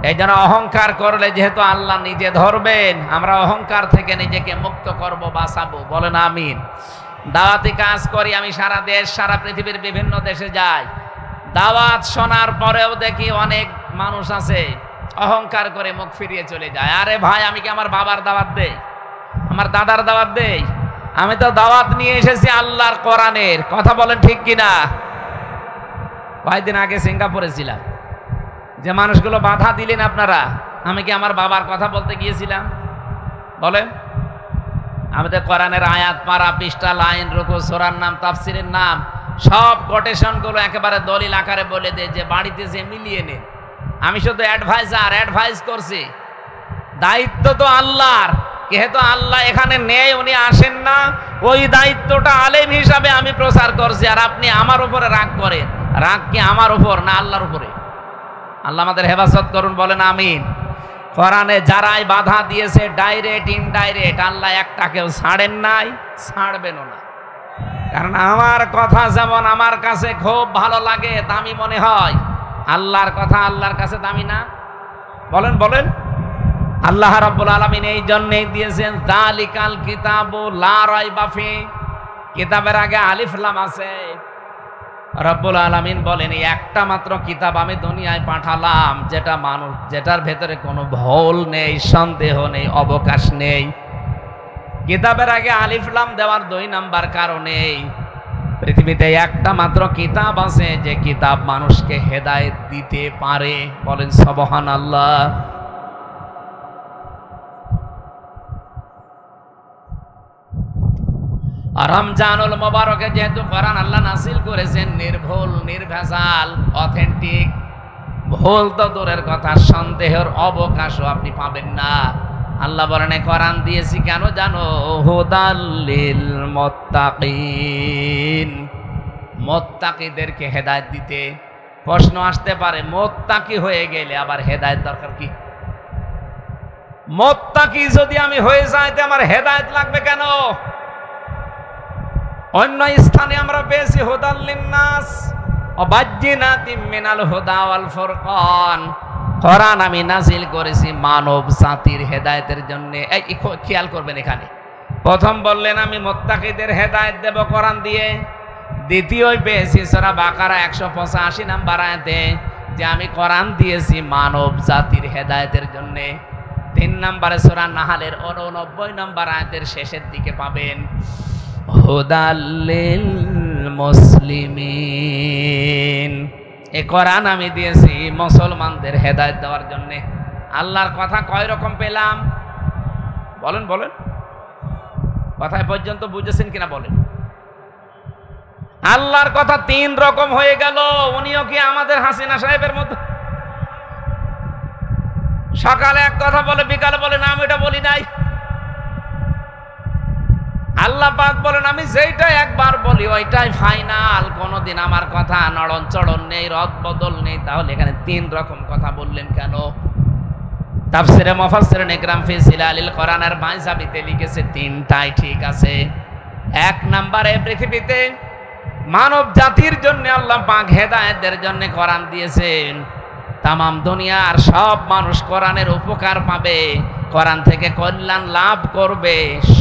এই জন্য অহংকার করলে যেহেতু আল্লাহ নিজে ধরবেন, আমরা অহংকার থেকে নিজেকে মুক্ত করব, বাঁচাবো। বলেন আমিন। দাওয়াতি কাজ করি আমি, সারা দেশ, সারা পৃথিবীর বিভিন্ন দেশে যাই। দাওয়াত শোনার পরেও দেখি অনেক মানুষ আছে অহংকার করে মুখ ফিরিয়ে চলে যায়। আরে ভাই, আমি কি আমার বাবার দাওয়াত দেই, আমার দাদার দাওয়াত দেই? আমি তো দাওয়াত নিয়ে এসেছি আল্লাহর কোরআনের। কথা বলেন ঠিক কিনা? কয়েকদিন আগে সিঙ্গাপুরে ছিলাম, যে মানুষগুলো বাধা দিলেন আপনারা, আমি কি আমার বাবার কথা বলতে গিয়েছিলাম? বলেন। আমি তো কোরআনের আয়াত, পারা, পৃষ্ঠা, লাইন, রুকু, সূরার নাম, তাফসিরের নাম, সব কোটেশনগুলো একেবারে দলিল আকারে বলে দেয়, যে বাড়িতে যে মিলিয়ে নেন। আমি শুধু অ্যাডভাইস করছি। দায়িত্ব তো আল্লাহর, যেহেতু আল্লাহ এখানে নেই, উনি আসেন না, ওই দায়িত্বটা আলেম হিসাবে আমি প্রচার করছি। আর আপনি আমার উপরে রাগ করেন, রাগ কি আমার উপর না আল্লাহর উপরে? আল্লাহ আমাদের হেফাজত করুন, বলেন আমিন। কোরআনে যারাই বাধা দিয়েছে, ডাইরেক্ট ইনডাইরেক্ট, আল্লাহ একটাকেও ছাড়েন নাই, ছাড়বেনও না। কারণ আমার কথা যেমন আমার কাছে খুব ভালো লাগে, দামি মনে হয়, আল্লাহর কথা আল্লাহর কাছে দামি না? বলেন বলেন। আল্লাহ রাব্বুল আলামিন এই জন্যই দিয়েছেন যালিকাল কিতাবু লা রাইবা ফি, কিতাবের আগে আলিফ লাম আছে। রব্বুল আলামিন বলেন, একটা মাত্র কিতাব আমি দুনিয়ায় পাঠালাম, যেটার ভেতরে কোনো ভুল নেই, সন্দেহ নেই, অবকাশ নেই। কিতাবের আগে আলিফ লাম দেওয়ার 2 নাম্বার কারণে পৃথিবীতে একটা মাত্র কিতাব আছে, যে কিতাব মানুষকে হেদায়েত দিতে পারে। বলেন সুবহানাল্লাহ। রমজানুল মুবারকে যেহেতু কোরআন আল্লাহ নাযিল করেছেন নির্ভুল, নির্ভেজাল, অথেন্টিক, ভুল তো দূরের কথা, সন্দেহের অবকাশও আপনি পাবেন না। আল্লাহ বলেন, কোরআন দিয়েছি কেন জানো? হুদাল লিল মুত্তাকিন, মুত্তাকিদেরকে হেদায়েত দিতে। প্রশ্ন আসতে পারে, মুত্তাকি হয়ে গেলে আবার হেদায়েত দরকার কি? মুত্তাকি যদি আমি হয়ে যাই, তো আমার হেদায়েত লাগবে কেন? অন্য স্থানে আমরা পেয়েছি হুদাল লিন্নাস ওয়া বাজ্জিনাতিম মিনাল হুদা ওয়াল ফুরকান, কোরআন আমি নাজিল করেছি মানব জাতির হেদায়েতের জন্য। এই খেয়াল করবেন, এখানে প্রথম বললেন আমি মুত্তাকিদের হেদায়েত দেব কোরআন দিয়ে। দ্বিতীয় পেয়েছি সূরা বাকারা 185 নম্বর আয়াতে যে আমি কোরআন দিয়েছি মানব জাতির হেদায়েতের জন্য। 3 নম্বরে সূরা নাহালের 89 নম্বর আয়াতের শেষের দিকে পাবেন হুদাল্লিল মুসলিমিন। এই কোরআন আমি দিয়েছি মুসলমানদের হেদায়েত দেওয়ার জন্য। আল্লাহর কথা কয় রকম পেলাম বলেন বলেন, কথায় পর্যন্ত বুঝেছেন কিনা বলেন? আল্লাহর কথা 3 রকম হয়ে গেল। উনিও কি আমাদের হাসিনা সাহেবের মতো সকালে এক কথা বলে বিকালে বলে না আমি এটা বলি নাই? আল্লাহ পাক বলেন আমি যেইটা একবার বলি ওইটাই ফাইনাল, কোনোদিন আমার কথা নড়ন চড়ন নেই, রদ বদল নেই। তাহলে এখানে 3 রকম কথা বললেন কেন? তাফসিরে মুফাসসিরিন ইকরাম ফি জিলালিল কোরআনের মাইজাবিতে লিখেছে 3টাই ঠিক আছে। 1 নম্বরে পৃথিবীতে মানব জাতির জন্য আল্লাহ পাক হেদায়েতের জন্য কোরআন দিয়েছেন। তামাম দুনিয়ার সব মানুষ কোরআনের উপকার পাবে, কোরআন থেকে কল্যাণ লাভ করবে,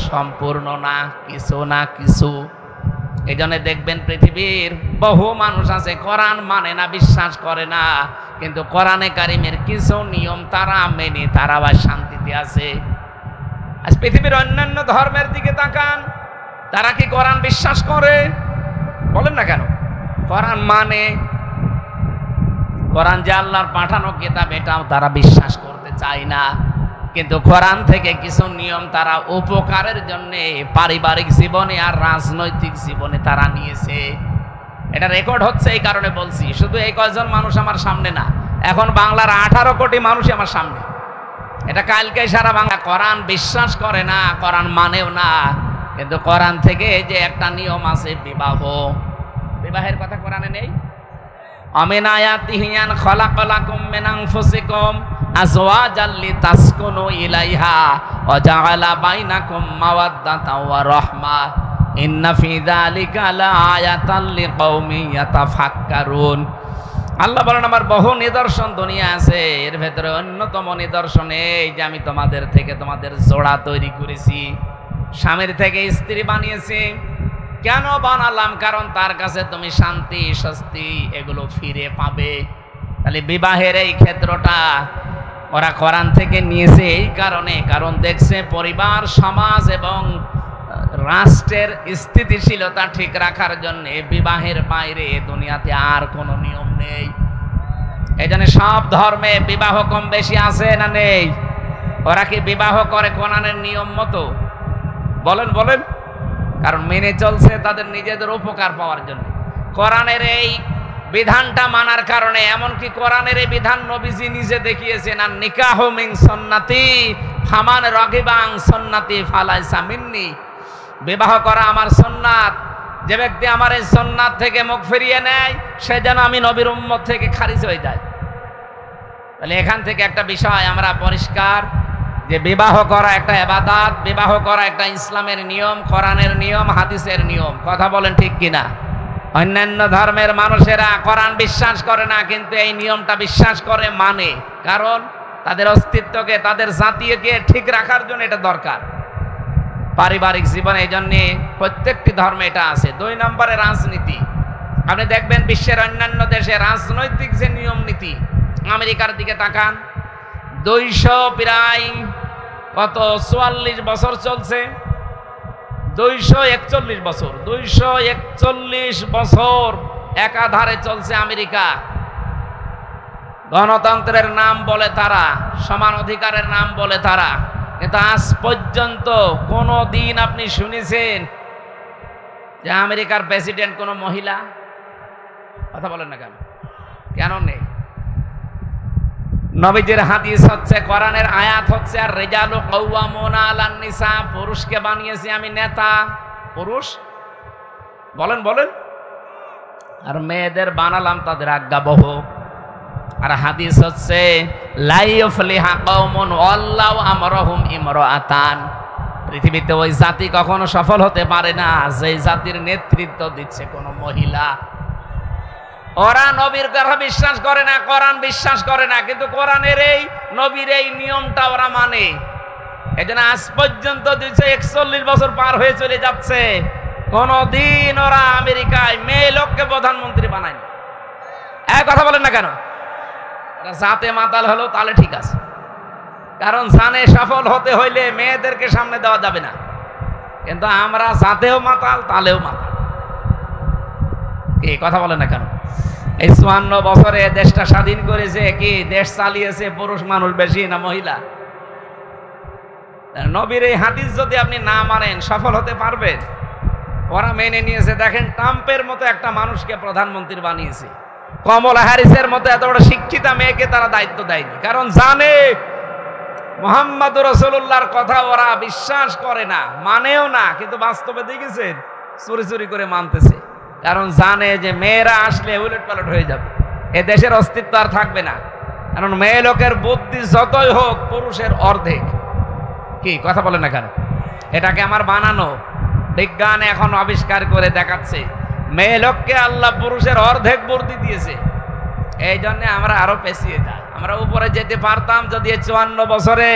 সম্পূর্ণ না কিছু না কিছু। এই জন্য দেখবেন পৃথিবীর বহু মানুষ আছে কোরআন মানে না, বিশ্বাস করে না, কিন্তু কোরআনে কারিমের কিছু নিয়ম তারা মেনে তারা আবার শান্তিতে আছে। আজ পৃথিবীর অন্যান্য ধর্মের দিকে তাকান, তারা কি কোরআন বিশ্বাস করে? বলেন না কেন? কোরআন মানে, কোরআন যে আল্লাহর পাঠানো কিতাব এটাও তারা বিশ্বাস করতে চায় না, কিন্তু কোরআন থেকে কিছু নিয়ম তারা উপকারের জন্য পারিবারিক জীবনে আর রাজনৈতিক জীবনে তারা নিয়েছে। এটা রেকর্ড হচ্ছে, এই কারণে বলছি। শুধু এই কয়জন মানুষ আমার সামনে না, এখন বাংলার 18 কোটি মানুষ আমার সামনে। এটা কালকে সারা বাংলা কোরআন বিশ্বাস করে না, কোরআন মানেও না, কিন্তু কোরআন থেকে যে একটা নিয়ম আছে বিবাহ, বিবাহের কথা কোরআনে নেই? আমিন আয়াতিহি আন খালাকালাকুম মিন আনফুসিকুম আজওয়াজাল লিতাসকুনু ইলাইহা ওয়া জাআলা বাইনাকুম মাওয়াদ্দাতাও ওয়া রাহমা ইন্না ফি যালিকা লাআয়াতাল লিকাউমিন ইয়াতাফাক্কারুন। আল্লাহ বলেন আমার বহু নিদর্শন দুনিয়া আছে, এর ভেতরে অন্যতম নিদর্শন এই যে আমি তোমাদের থেকে তোমাদের জোড়া তৈরি করেছি, স্বামীর থেকে স্ত্রী বানিয়েছি। কেন বানালাম? কারণ তার কাছে তুমি শান্তি স্বস্তি এগুলো ফিরে পাবে। তাহলে বিবাহের এই ক্ষেত্রটা ওরা কোরআন থেকে নিয়েছে এই কারণে, কারণ দেখছে পরিবার সমাজ এবং রাষ্ট্রের স্থিতিশীলতা ঠিক রাখার জন্য বিবাহের বাইরে দুনিয়াতে আর কোনো নিয়ম নেই। এই জন্য সব ধর্মে বিবাহ কম বেশি আছে না নেই? ওরা কি বিবাহ করে কোরআনের নিয়ম মতো? বলেন বলেন, কারণ মেনে চলছে তাদের নিজেদের উপকার পাওয়ার জন্য। কোরআনের এই বিধানটা মানার কারণে, এমনকি কোরআনের এই বিধান নবীজি নিজে দেখিয়েছেন, আর নিকাহু মিন সুন্নতি ফামান রাগিবা আন সুন্নতি ফালাইসা মিন্নি। বিবাহ করা আমার সুন্নাত, যে ব্যক্তি আমার এই সুন্নাত থেকে মুখ ফিরিয়ে নেয় সে যেন আমি নবীর উম্মত থেকে খারিজ হয়ে যায়। তাহলে এখান থেকে একটা বিষয় আমরা পরিষ্কার যে বিবাহ করা একটা ইবাদত, বিবাহ করা একটা ইসলামের নিয়ম, কোরআনের নিয়ম, হাদিসের নিয়ম। কথা বলেন ঠিক কিনা? অন্যান্য ধর্মের মানুষেরা কোরআন বিশ্বাস করে না, কিন্তু এই নিয়মটা বিশ্বাস করে, মানে, কারণ তাদের অস্তিত্বকে তাদের জাতিকে ঠিক রাখার জন্য এটা দরকার পারিবারিক জীবনে। এই জন্য প্রত্যেকটি ধর্মে এটা আছে। 2 নম্বরে রাজনীতি। আপনি দেখবেন বিশ্বের অন্যান্য দেশে রাজনৈতিক যে নিয়ম নীতি, আমেরিকার দিকে তাকান, 200 প্রায় কত 44 বছর চলছে, 241 বছর, 241 বছর একাধারে চলছে আমেরিকা। গণতন্ত্রের নাম বলে তারা, সমান অধিকারের নাম বলে তারা, কিন্তু আজ পর্যন্ত কোনো দিন আপনি শুনেছেন যে আমেরিকার প্রেসিডেন্ট কোনো মহিলা? কথা বলেন না কেন? কেন নেই? নবীজির হাদিস হচ্ছে, কোরআনের আয়াত হচ্ছে, আর রিজালু কাওয়ামুনা আলান নিসা, পুরুষকে বানিয়েছি আমি নেতা, পুরুষ। বলেন বলেন, আর মেয়েদের বানালাম তাদের আজ্ঞাবহ। আর হাদিস হচ্ছে লা ইফলিহা কওমুন আল্লাহু আমরহুম ইমরাআতান, পৃথিবীতে ওই জাতি কখনো সফল হতে পারে না যে জাতির নেতৃত্ব দিচ্ছে কোনো মহিলা। ওরা নবীর কথা বিশ্বাস করে না, কোরআন বিশ্বাস করে না, কিন্তু কোরআনের এই নবীর এই নিয়মটা ওরা মানে। এজন্য আজ পর্যন্ত 241 বছর পার হয়ে চলে যাচ্ছে, কোনদিন ওরা আমেরিকায় মেয়ে লোককে প্রধানমন্ত্রী বানায়নি। এক কথা বলেন না কেন? জাতে মাতাল হলো তাহলে ঠিক আছে, কারণ জানে সফল হতে হইলে মেয়েদেরকে সামনে দেওয়া যাবে না। কিন্তু আমরা জাতেও মাতাল তালেও মাতাল। কি কথা বলেন না কেন? এই 54 বছরে দেশটা স্বাধীন করেছে কি দেশ চালিয়েছে পুরুষ মানুষ বেশি না মহিলা? নবীর এই হাদিস যদি আপনি না মানেন সফল হতে পারবেন? ওরা মেনে নিয়েছে। দেখেন, ট্রাম্পের মতো একটা মানুষকে প্রধানমন্ত্রী বানিয়েছে, কমলা হ্যারিসের মতো এত বড় শিক্ষিতা মেয়েকে তারা দায়িত্ব দেয়নি, কারণ জানে মুহাম্মদ রাসূলুল্লাহর কথা ওরা বিশ্বাস করে না, মানেও না, কিন্তু বাস্তবে দেখেছেন চুরি চুরি করে মানতেছে, কারণ জানে যে মেয়েরা আসলে উলট পালট হয়ে যাবে, এ দেশের অস্তিত্ব আর থাকবে না। কারণ মেয়ে লোকের বুদ্ধি যতই হোক পুরুষের অর্ধেক। কি কথা বলে না কেন? এটাকে আমার বানানো, বিজ্ঞান এখন আবিষ্কার করে দেখাচ্ছে মেয়ে লোককে আল্লাহ পুরুষের অর্ধেক বুদ্ধি দিয়েছে। এই জন্য আমরা আরো পেছিয়ে যাই। আমরা উপরে যেতে পারতাম যদি 54 বছরে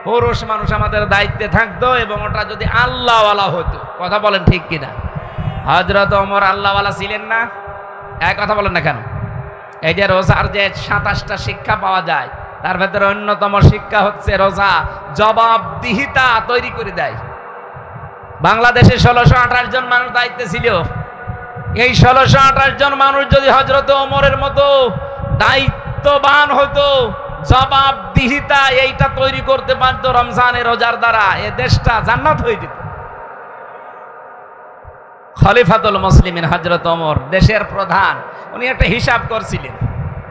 পুরুষ মানুষ আমাদের দায়িত্বে থাকতো এবং ওটা যদি আল্লাহওয়ালা হতো। কথা বলেন ঠিক কিনা? হযরত ওমর আল্লাহওয়ালা ছিলেন না? এক কথা বলেন না কেন? এই যে রোজার যে 27টা শিক্ষা পাওয়া যায়, তার ভেতরে অন্যতম শিক্ষা হচ্ছে রোজা জবাবদিহিতা তৈরি করে দেয়। বাংলাদেশে 1628 জন মানুষ দায়িত্বে ছিল। এই 1628 জন মানুষ যদি হযরত ওমরের মতো দায়িত্ববান হতো, জবাবদিহিতা এইটা তৈরি করতে পারতো রমজানের রোজার দ্বারা, এ দেশটা জান্নাত হয়ে যেত। খলিফাতুল মুসলিমিন হযরত ওমর দেশের প্রধান, উনি একটা হিসাব করছিলেন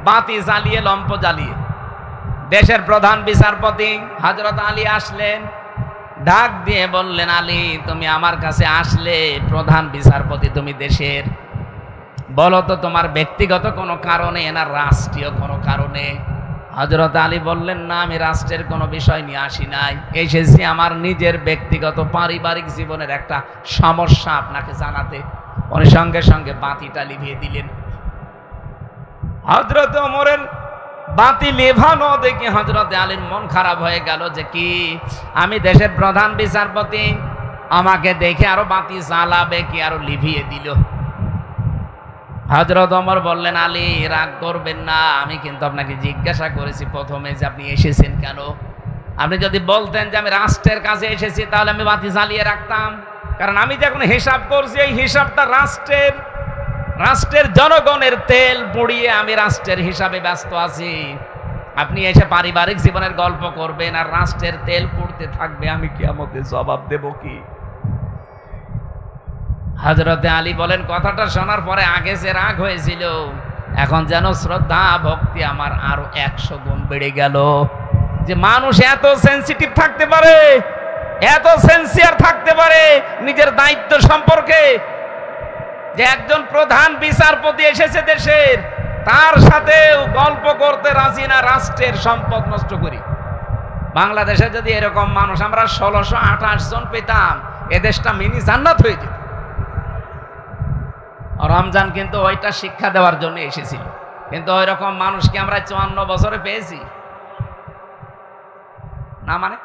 বাতি জ্বালিয়ে লম্প জ্বালিয়ে। দেশের প্রধান বিচারপতি হযরত আলী আসলেন, ডাক দিয়ে বললেন, আলী তুমি আমার কাছে আসলে, প্রধান বিচারপতি তুমি দেশের, বলো তো তোমার ব্যক্তিগত কোনো কারণে না রাষ্ট্রীয় কোনো কারণে? হযরত আলী বললেন, না আমি রাষ্ট্রের কোনো বিষয় নিয়ে আসি নাই, এসেছি আমার নিজের ব্যক্তিগত পারিবারিক জীবনের একটা সমস্যা আপনাকে জানাতে। উনি সঙ্গে সঙ্গে বাতিটা লিভিয়ে দিলেন। হযরত ওমরের বাতি লেভানো দেখে হযরত আলীর মন খারাপ হয়ে গেল, যে কি আমি দেশের প্রধান বিচারপতি, আমাকে দেখে আরো বাতি জ্বালাবে কি, আরো লিভিয়ে দিল। হযরত ওমর বললেন, আলী রাগ করবেন না, আমি কিন্তু আপনাকে জিজ্ঞাসা করেছি প্রথমে যে আপনি এসেছেন কেন। আপনি যদি বলতেন যে আমি রাষ্ট্রের কাছে এসেছি তাহলে আমি বাতি জ্বালিয়ে রাখতাম, কারণ আমি যখন হিসাব করছি এই হিসাবটা রাষ্ট্রের জনগণের তেল পুড়িয়ে আমি রাষ্ট্রের হিসাবে ব্যস্ত আছি। আপনি এসে পারিবারিক জীবনের গল্প করবেন আর রাষ্ট্রের তেল পুড়তে থাকবে, আমি কিয়ামতে জবাব দেব কি? হযরতে আলী বলেন, কথাটা শোনার পরে আগে যে রাগ হয়েছিল এখন যেন শ্রদ্ধা ভক্তি আমার আরো 100 গুণ বেড়ে গেল। যে মানুষ এত সেনসিটিভ থাকতে পারে, এত সেন্সিয়ার থাকতে পারে নিজের দায়িত্ব সম্পর্কে, যে একজন প্রধান বিচারপতি এসেছে দেশের, তার সাথে গল্প করতে রাজি না রাষ্ট্রের সম্পদ নষ্ট করি। বাংলাদেশে যদি এরকম মানুষ আমরা 1628 জন পেতাম, এ দেশটা মিনি জান্নাত হয়ে যেত। রমজান কিন্তু ওইটা শিক্ষা দেওয়ার জন্য এসেছিল, কিন্তু ওই রকম মানুষকে আমরা 54 বছরে পেয়েছি না? মানে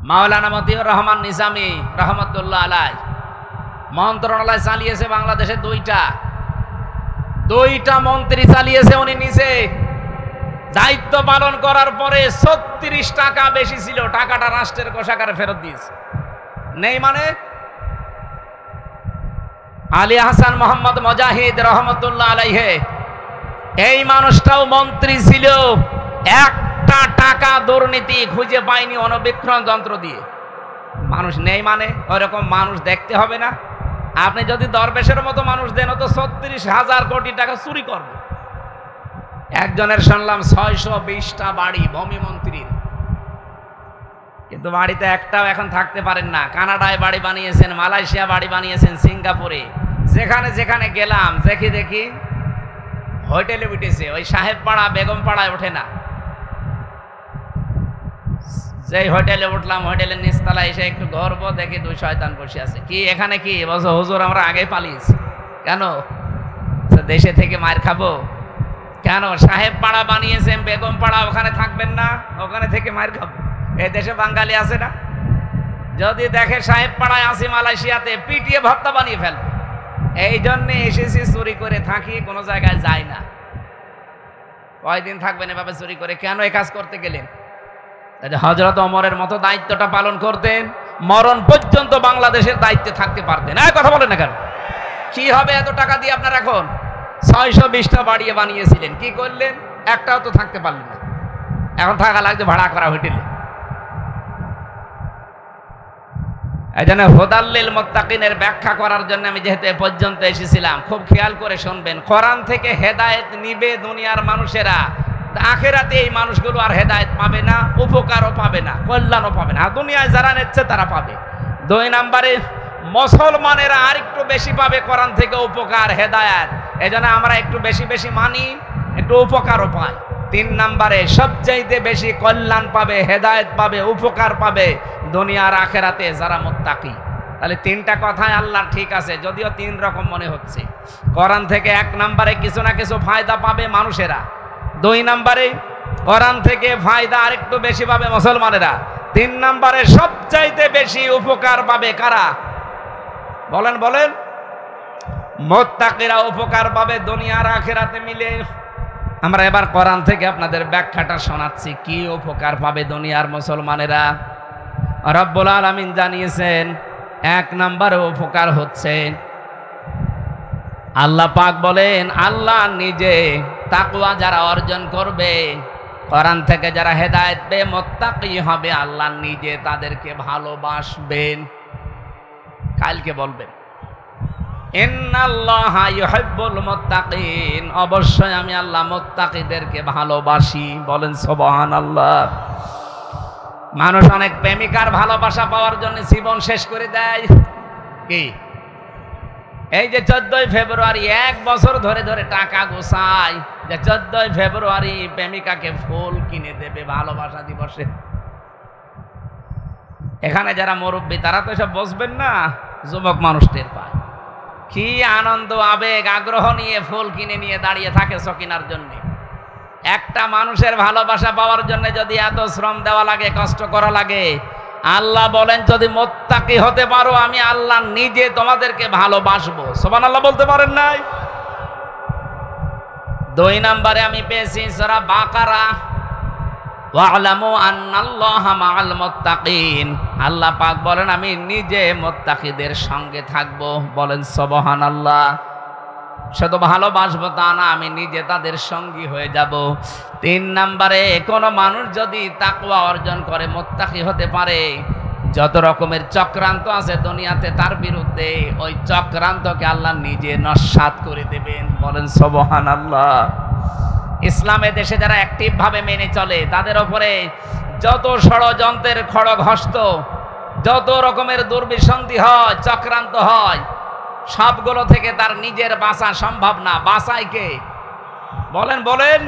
মাওলানা মতিউর রহমান নিজামী রহমতুল্লাহ আলাইহি মন্ত্রণালয় চালিয়েছে বাংলাদেশে, দুইটা মন্ত্রী চালিয়েছে উনি নিজে। দায়িত্ব পালন করার পরে 36 টাকা বেশি ছিল, টাকাটা রাষ্ট্রের কোষাগারে ফেরত দিয়েছে। নেই মানে? আলী হাসান মোহাম্মদ মুজাহিদ রহমতুল্লাহ আলাইহি, এই মানুষটাও মন্ত্রী ছিল, একটা টাকা দুর্নীতি খুঁজে পায়নি অণুবীক্ষণ যন্ত্র দিয়ে। মানুষ নেই মানে? ওইরকম মানুষ দেখতে হবে না? আপনি যদি দরবেশের মতো মানুষ দেন তো 36,000 কোটি টাকা চুরি করবে। একজনের শুনলাম 620টা বাড়ি ভূমি মন্ত্রীর, কিন্তু বাড়িতে একটাও এখন থাকতে পারেন না। কানাডায় বাড়ি বানিয়েছেন, মালয়েশিয়া বাড়ি বানিয়েছেন, সিঙ্গাপুরে, যেখানে যেখানে গেলাম দেখি হোটেলে উঠেছে, ওই সাহেব পাড়া বেগম পাড়ায় ওঠে না। যেই হোটেলে উঠলাম, হোটেলের নিচতলা এসে একটু গর্ব দেখি 2 শয়তান বসে আছে। কি এখানে কি বলছো? হুজুর আমরা আগে পালিয়েছি। কেন? দেশে থেকে মার খাবো কেন? সাহেব পাড়া বানিয়েছেন, বেগম পাড়া, ওখানে থাকবেন না? ওখানে থেকে মার খাবো? এই দেশে বাঙালি আছে না? যদি দেখে সাহেব পাড়ায় আসি মালয়েশিয়াতে, পিটিয়ে ভর্তা বানিয়ে ফেলবে। এই জন্যে এসেছি, চুরি করে থাকি, কোনো জায়গায় যাই না। কয়দিন থাকবেন এভাবে চুরি করে? কেন এই কাজ করতে গেলেন? হযরত ওমরের মতো দায়িত্বটা পালন করতেন, মরণ পর্যন্ত বাংলাদেশের দায়িত্বে থাকতে পারতেন। কথা বলেন না কেন? কি হবে এত টাকা দিয়ে আপনার? এখন 620টা বাড়িয়ে বানিয়েছিলেন, কি করলেন? একটাও তো থাকতে পারলেন না। এখন থাকা লাগছে ভাড়া করা হোটেলে। এই জন্য হুদাল্লিল মুত্তাকিনের ব্যাখ্যা করার জন্য আমি যেহেতু এ পর্যন্ত এসেছিলাম, খুব খেয়াল করে শুনবেন। কোরআন থেকে হেদায়েত নিবে দুনিয়ার মানুষেরা, আখেরাতে এই মানুষগুলো আর হেদায়েত পাবে না, উপকারও পাবে না, কল্যাণও পাবে না। দুনিয়ায় যারা নিচ্ছে তারা পাবে। 2 নম্বরে মুসলমানেরা আর একটু বেশি পাবে কোরআন থেকে উপকার, হেদায়েত। এই জন্য আমরা একটু বেশি বেশি মানি, একটু উপকারও পাই। 3 নম্বরে সবচাইতে বেশি কল্যাণ পাবে, হেদায়েত পাবে, উপকার পাবে দুনিয়ার আখেরাতে যারা মুত্তাকি। তাহলে 3টা কথাই আল্লাহ ঠিক আছে, যদিও 3 রকম মনে হচ্ছে। কোরআন থেকে 1 নম্বরে কিছু না কিছু ফায়দা পাবে মানুষেরা, 2 নম্বরে কোরআন থেকে ফায়দা আরেকটু বেশি পাবে মুসলমানেরা, 3 নম্বরে সবচাইতে বেশি উপকার পাবে কারা? বলেন বলেন। মুত্তাকিরা উপকার পাবে দুনিয়ার আখেরাতে মিলে। আমরা এবার কোরআন থেকে আপনাদের ব্যাখ্যাটা শোনাচ্ছি, কি উপকার পাবে দুনিয়ার মুসলমানেরা। রব্বুল আলামিন জানিয়েছেন 1 নম্বরে উপকার হচ্ছে, আল্লাহ পাক বলেন আল্লাহ নিজে তাকওয়া যারা অর্জন করবে, কোরআন থেকে যারা হেদায়েত পেয়ে মুত্তাকি হবে, আল্লাহ নিজে তাদেরকে ভালোবাসবেন। কালকে বলবেন ইন্নাল্লাহা ইউহিব্বুল মুত্তাকিন, অবশ্যই আমি আল্লাহ মুত্তাকিদেরকে ভালোবাসি। বলেন সুবহানাল্লাহ। মানুষ অনেক প্রেমিকার ভালোবাসা পাওয়ার জন্য জীবন শেষ করে দেয়। কি এই যে 14ই ফেব্রুয়ারি 1 বছর ধরে ধরে টাকা গোছায় যে 14ই ফেব্রুয়ারি প্রেমিকাকে ফুল কিনে দেবে ভালোবাসা দিবসে। এখানে যারা মুরব্বী তারা তো সব বুঝবেন না, যুবক মানুষ টের পায়। কি আনন্দ, আবেগ, আগ্রহ নিয়ে ফুল কিনে নিয়ে দাঁড়িয়ে থাকে সকিনার জন্য। একটা মানুষের ভালোবাসা পাওয়ার জন্য যদি এত শ্রম দেওয়া লাগে, কষ্ট করা লাগে, আল্লাহ বলেন যদি মুত্তাকি হতে পারো আমি আল্লাহ নিজে তোমাদেরকে ভালোবাসবো। সুবহানাল্লাহ বলতে পারেন নাই? 2 নম্বরে আমি পেয়েছি সূরা বাকারা, ওয়া'লামু আন্নাল্লাহা মা'আল মুত্তাকিন। আল্লাহ পাক বলেন আমি নিজে মুত্তাকিদের সঙ্গে থাকবো। বলেন সুবহানাল্লাহ। শুধু ভালোবাসবো তা না, আমি নিজে তাদের সঙ্গী হয়ে যাব। 3 নম্বরে কোন মানুষ যদি তাকওয়া অর্জন করে, মুত্তাকি হতে পারে, যত রকমের চক্রান্ত আছে দুনিয়াতে তার বিরুদ্ধে, ওই চক্রান্তকে আল্লাহ নিজে নস্যাৎ করে দেবেন। বলেন সুবহানাল্লাহ। ইসলামে দেশে যারা অ্যাক্টিভ ভাবে মেনে চলে, তাদের উপরে যত ষড়যন্ত্রের খড়গ হস্ত, যত রকমের দুর্বিসন্ধি হয়, চক্রান্ত হয়, সবগুলো থেকে তার নিজের বাঁচা সম্ভব না। বাঁচায় কে? বলেন বলেন।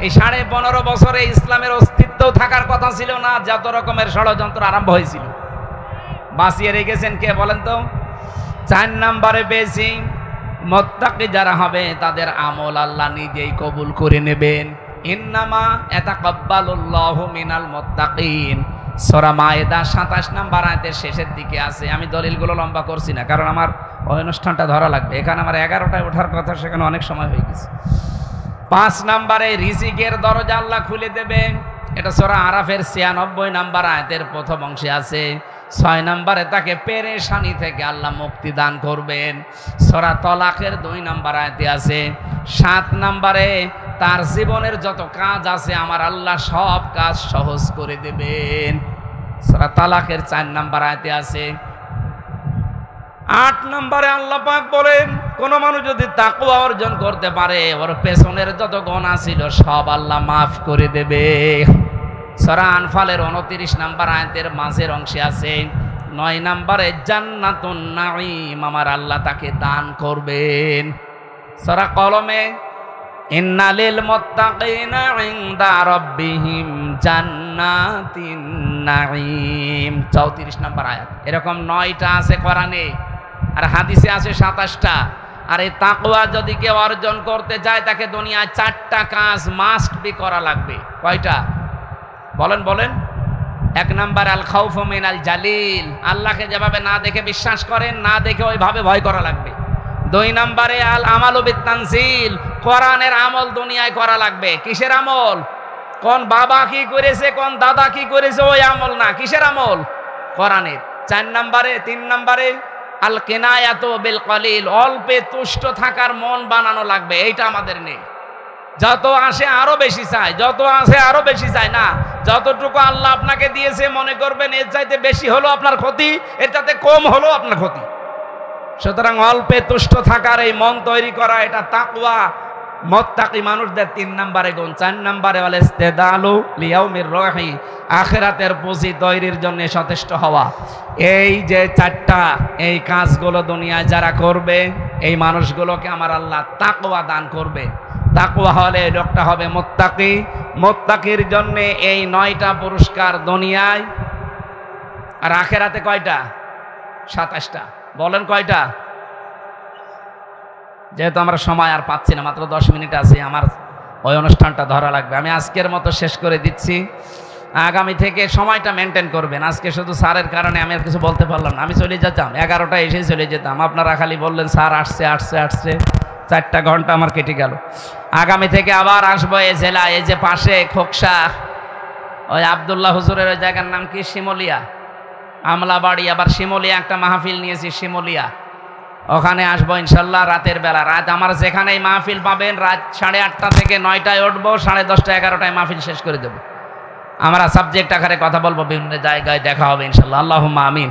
এই 15.5 বছরে ইসলামের অস্তিত্ব থাকার কথা ছিল না, যত রকমের ষড়যন্ত্র আরম্ভ হয়েছিল, বাঁচিয়ে রেখেছেন কে বলেন তো? 4 নম্বরে পেয়েছি মুত্তাকি যারা হবে তাদের আমল আল্লাহ নিজেই কবুল করে নেবেন। ইন্নামা ইয়াতাকাব্বালুল্লাহু মিনাল মুত্তাকিন, সূরা মায়েদা 27 নম্বর আয়াতের শেষের দিকে আছে। আমি দলিলগুলো লম্বা করছি না, কারণ আমার ওই অনুষ্ঠানটা ধরা লাগবে। এখানে আমার 11টায় ওঠার কথা, সেখানে অনেক সময় হয়ে গেছে। 5 নম্বরে রিজিকের দরজা আল্লাহ খুলে দেবেন, এটা সূরা আরাফের 96 নম্বর আয়াতের প্রথম অংশে আছে। 6 নম্বরে তাকে পেরেশানি থেকে আল্লাহ মুক্তি দান করবেন, সূরা তালাকের 2 নম্বর আয়াতে আছে। 7 নম্বরে তার জীবনের যত কাজ আছে আমার আল্লাহ সব কাজ সহজ করে দেবেন, সূরা তালাকের 4 নম্বর আয়াতে আছে। 8 নম্বরে আল্লাহ পাক বলেন কোন মানুষ যদি তাকওয়া অর্জন করতে পারে, ওর পেছনের যত গুনাহ ছিল সব আল্লাহ মাফ করে দেবে। সূরা আনফালের 29 নম্বর আয়াতের মাঝের অংশে আছে। 9 নম্বরে জান্নাতুন নাঈম, আমার আল্লাহ তাকে দান করবেন। সূরা কলমে ইন্না লিল মুত্তাকিনা ইনদা রাব্বিহিম জান্নাতিন নাঈম, 34 নম্বর আয়াত। এরকম 9টা আছে কোরআনে, আর হাদিসে আছে 27টা। আর এই তাকওয়া যদি কেউ অর্জন করতে চায় তাকে দুনিয়ায় 4টা কাজ মাস্ট বি করা লাগবে। কয়টা বলেন বলেন? 1 নাম্বার আল খাউফু মিনাল জালিল, আল্লাহকে যেভাবে না দেখে বিশ্বাস করেন, না দেখে ওইভাবে ভয় করা লাগবে। 2 নাম্বারে আল আমালু বিত তানজিল, কোরআনের আমল দুনিয়ায় করা লাগবে। কিসের আমল? কোন বাবা কি করেছে, কোন দাদা কি করেছে ওই আমল না, কিসের আমল? কোরআনের। 3 নাম্বারে আল কিনায়াতু বিল কলিল, অল্পে তুষ্ট থাকার মন বানানো লাগবে। এইটা আমাদের নেই। যত আসে আরো বেশি চাই, যত আসে আরো বেশি চাই না। যতটুকু আল্লাহ আপনাকে দিয়েছে মনে করবেন এর চাইতে বেশি হলো আপনার ক্ষতি, এর চাইতে কম হলো আপনার ক্ষতি। সুতরাং অল্পে তুষ্ট থাকার এই মন তৈরি করা, এটা তাকওয়া মুত্তাকি মানুষদের 3 নাম্বারে গুণ। 4 নাম্বারে ওয়াল ইস্তিদালু লিয়াউমির রহি, আখিরাতের পুঁজি তৈরির জন্য সচেষ্ট হওয়া। এই যে 4টা এই কাজগুলো দুনিয়ায় যারা করবে, এই মানুষগুলোকে আমার আল্লাহ তাকওয়া দান করবে। তাকওয়া হলে লোকটা হবে মুত্তাকি। মুত্তাকির জন্য এই 9টা পুরস্কার দুনিয়ায়, আর আখিরাতে কয়টা? 27টা। বলেন কয়টা? যেহেতু আমরা সময় আর পাচ্ছি না, মাত্র 10 মিনিট আছে, আমার ওই অনুষ্ঠানটা ধরা লাগবে। আমি আজকের মতো শেষ করে দিচ্ছি। আগামী থেকে সময়টা মেনটেন করবেন। আজকে শুধু স্যারের কারণে আমি আর কিছু বলতে পারলাম না। আমি চলে যেতাম 11টায় এসে চলে যেতাম, আপনারা খালি বললেন স্যার আসছে আসছে আসছে, 4টা ঘন্টা আমার কেটে গেল। আগামী থেকে আবার আসবো এই জেলা, এই যে পাশে খোকসা, ওই আব্দুল্লাহ হুজুরের ওই জায়গার নাম কি, শিমলিয়া, আমলাবাড়ি। আবার শিমলিয়া একটা মাহফিল নিয়েছি, শিমলিয়া, ওখানে আসবো ইনশাল্লাহ রাতের বেলা। রাত আমার যেখানেই মাহফিল পাবেন, রাত 8:30 থেকে 9টায় উঠবো, 10:30 11টায় মাহফিল শেষ করে দেবো। আমরা সাবজেক্ট আকারে কথা বলবো, বিভিন্ন জায়গায় দেখা হবে ইনশাল্লাহ। আল্লাহুম্মা আমিন।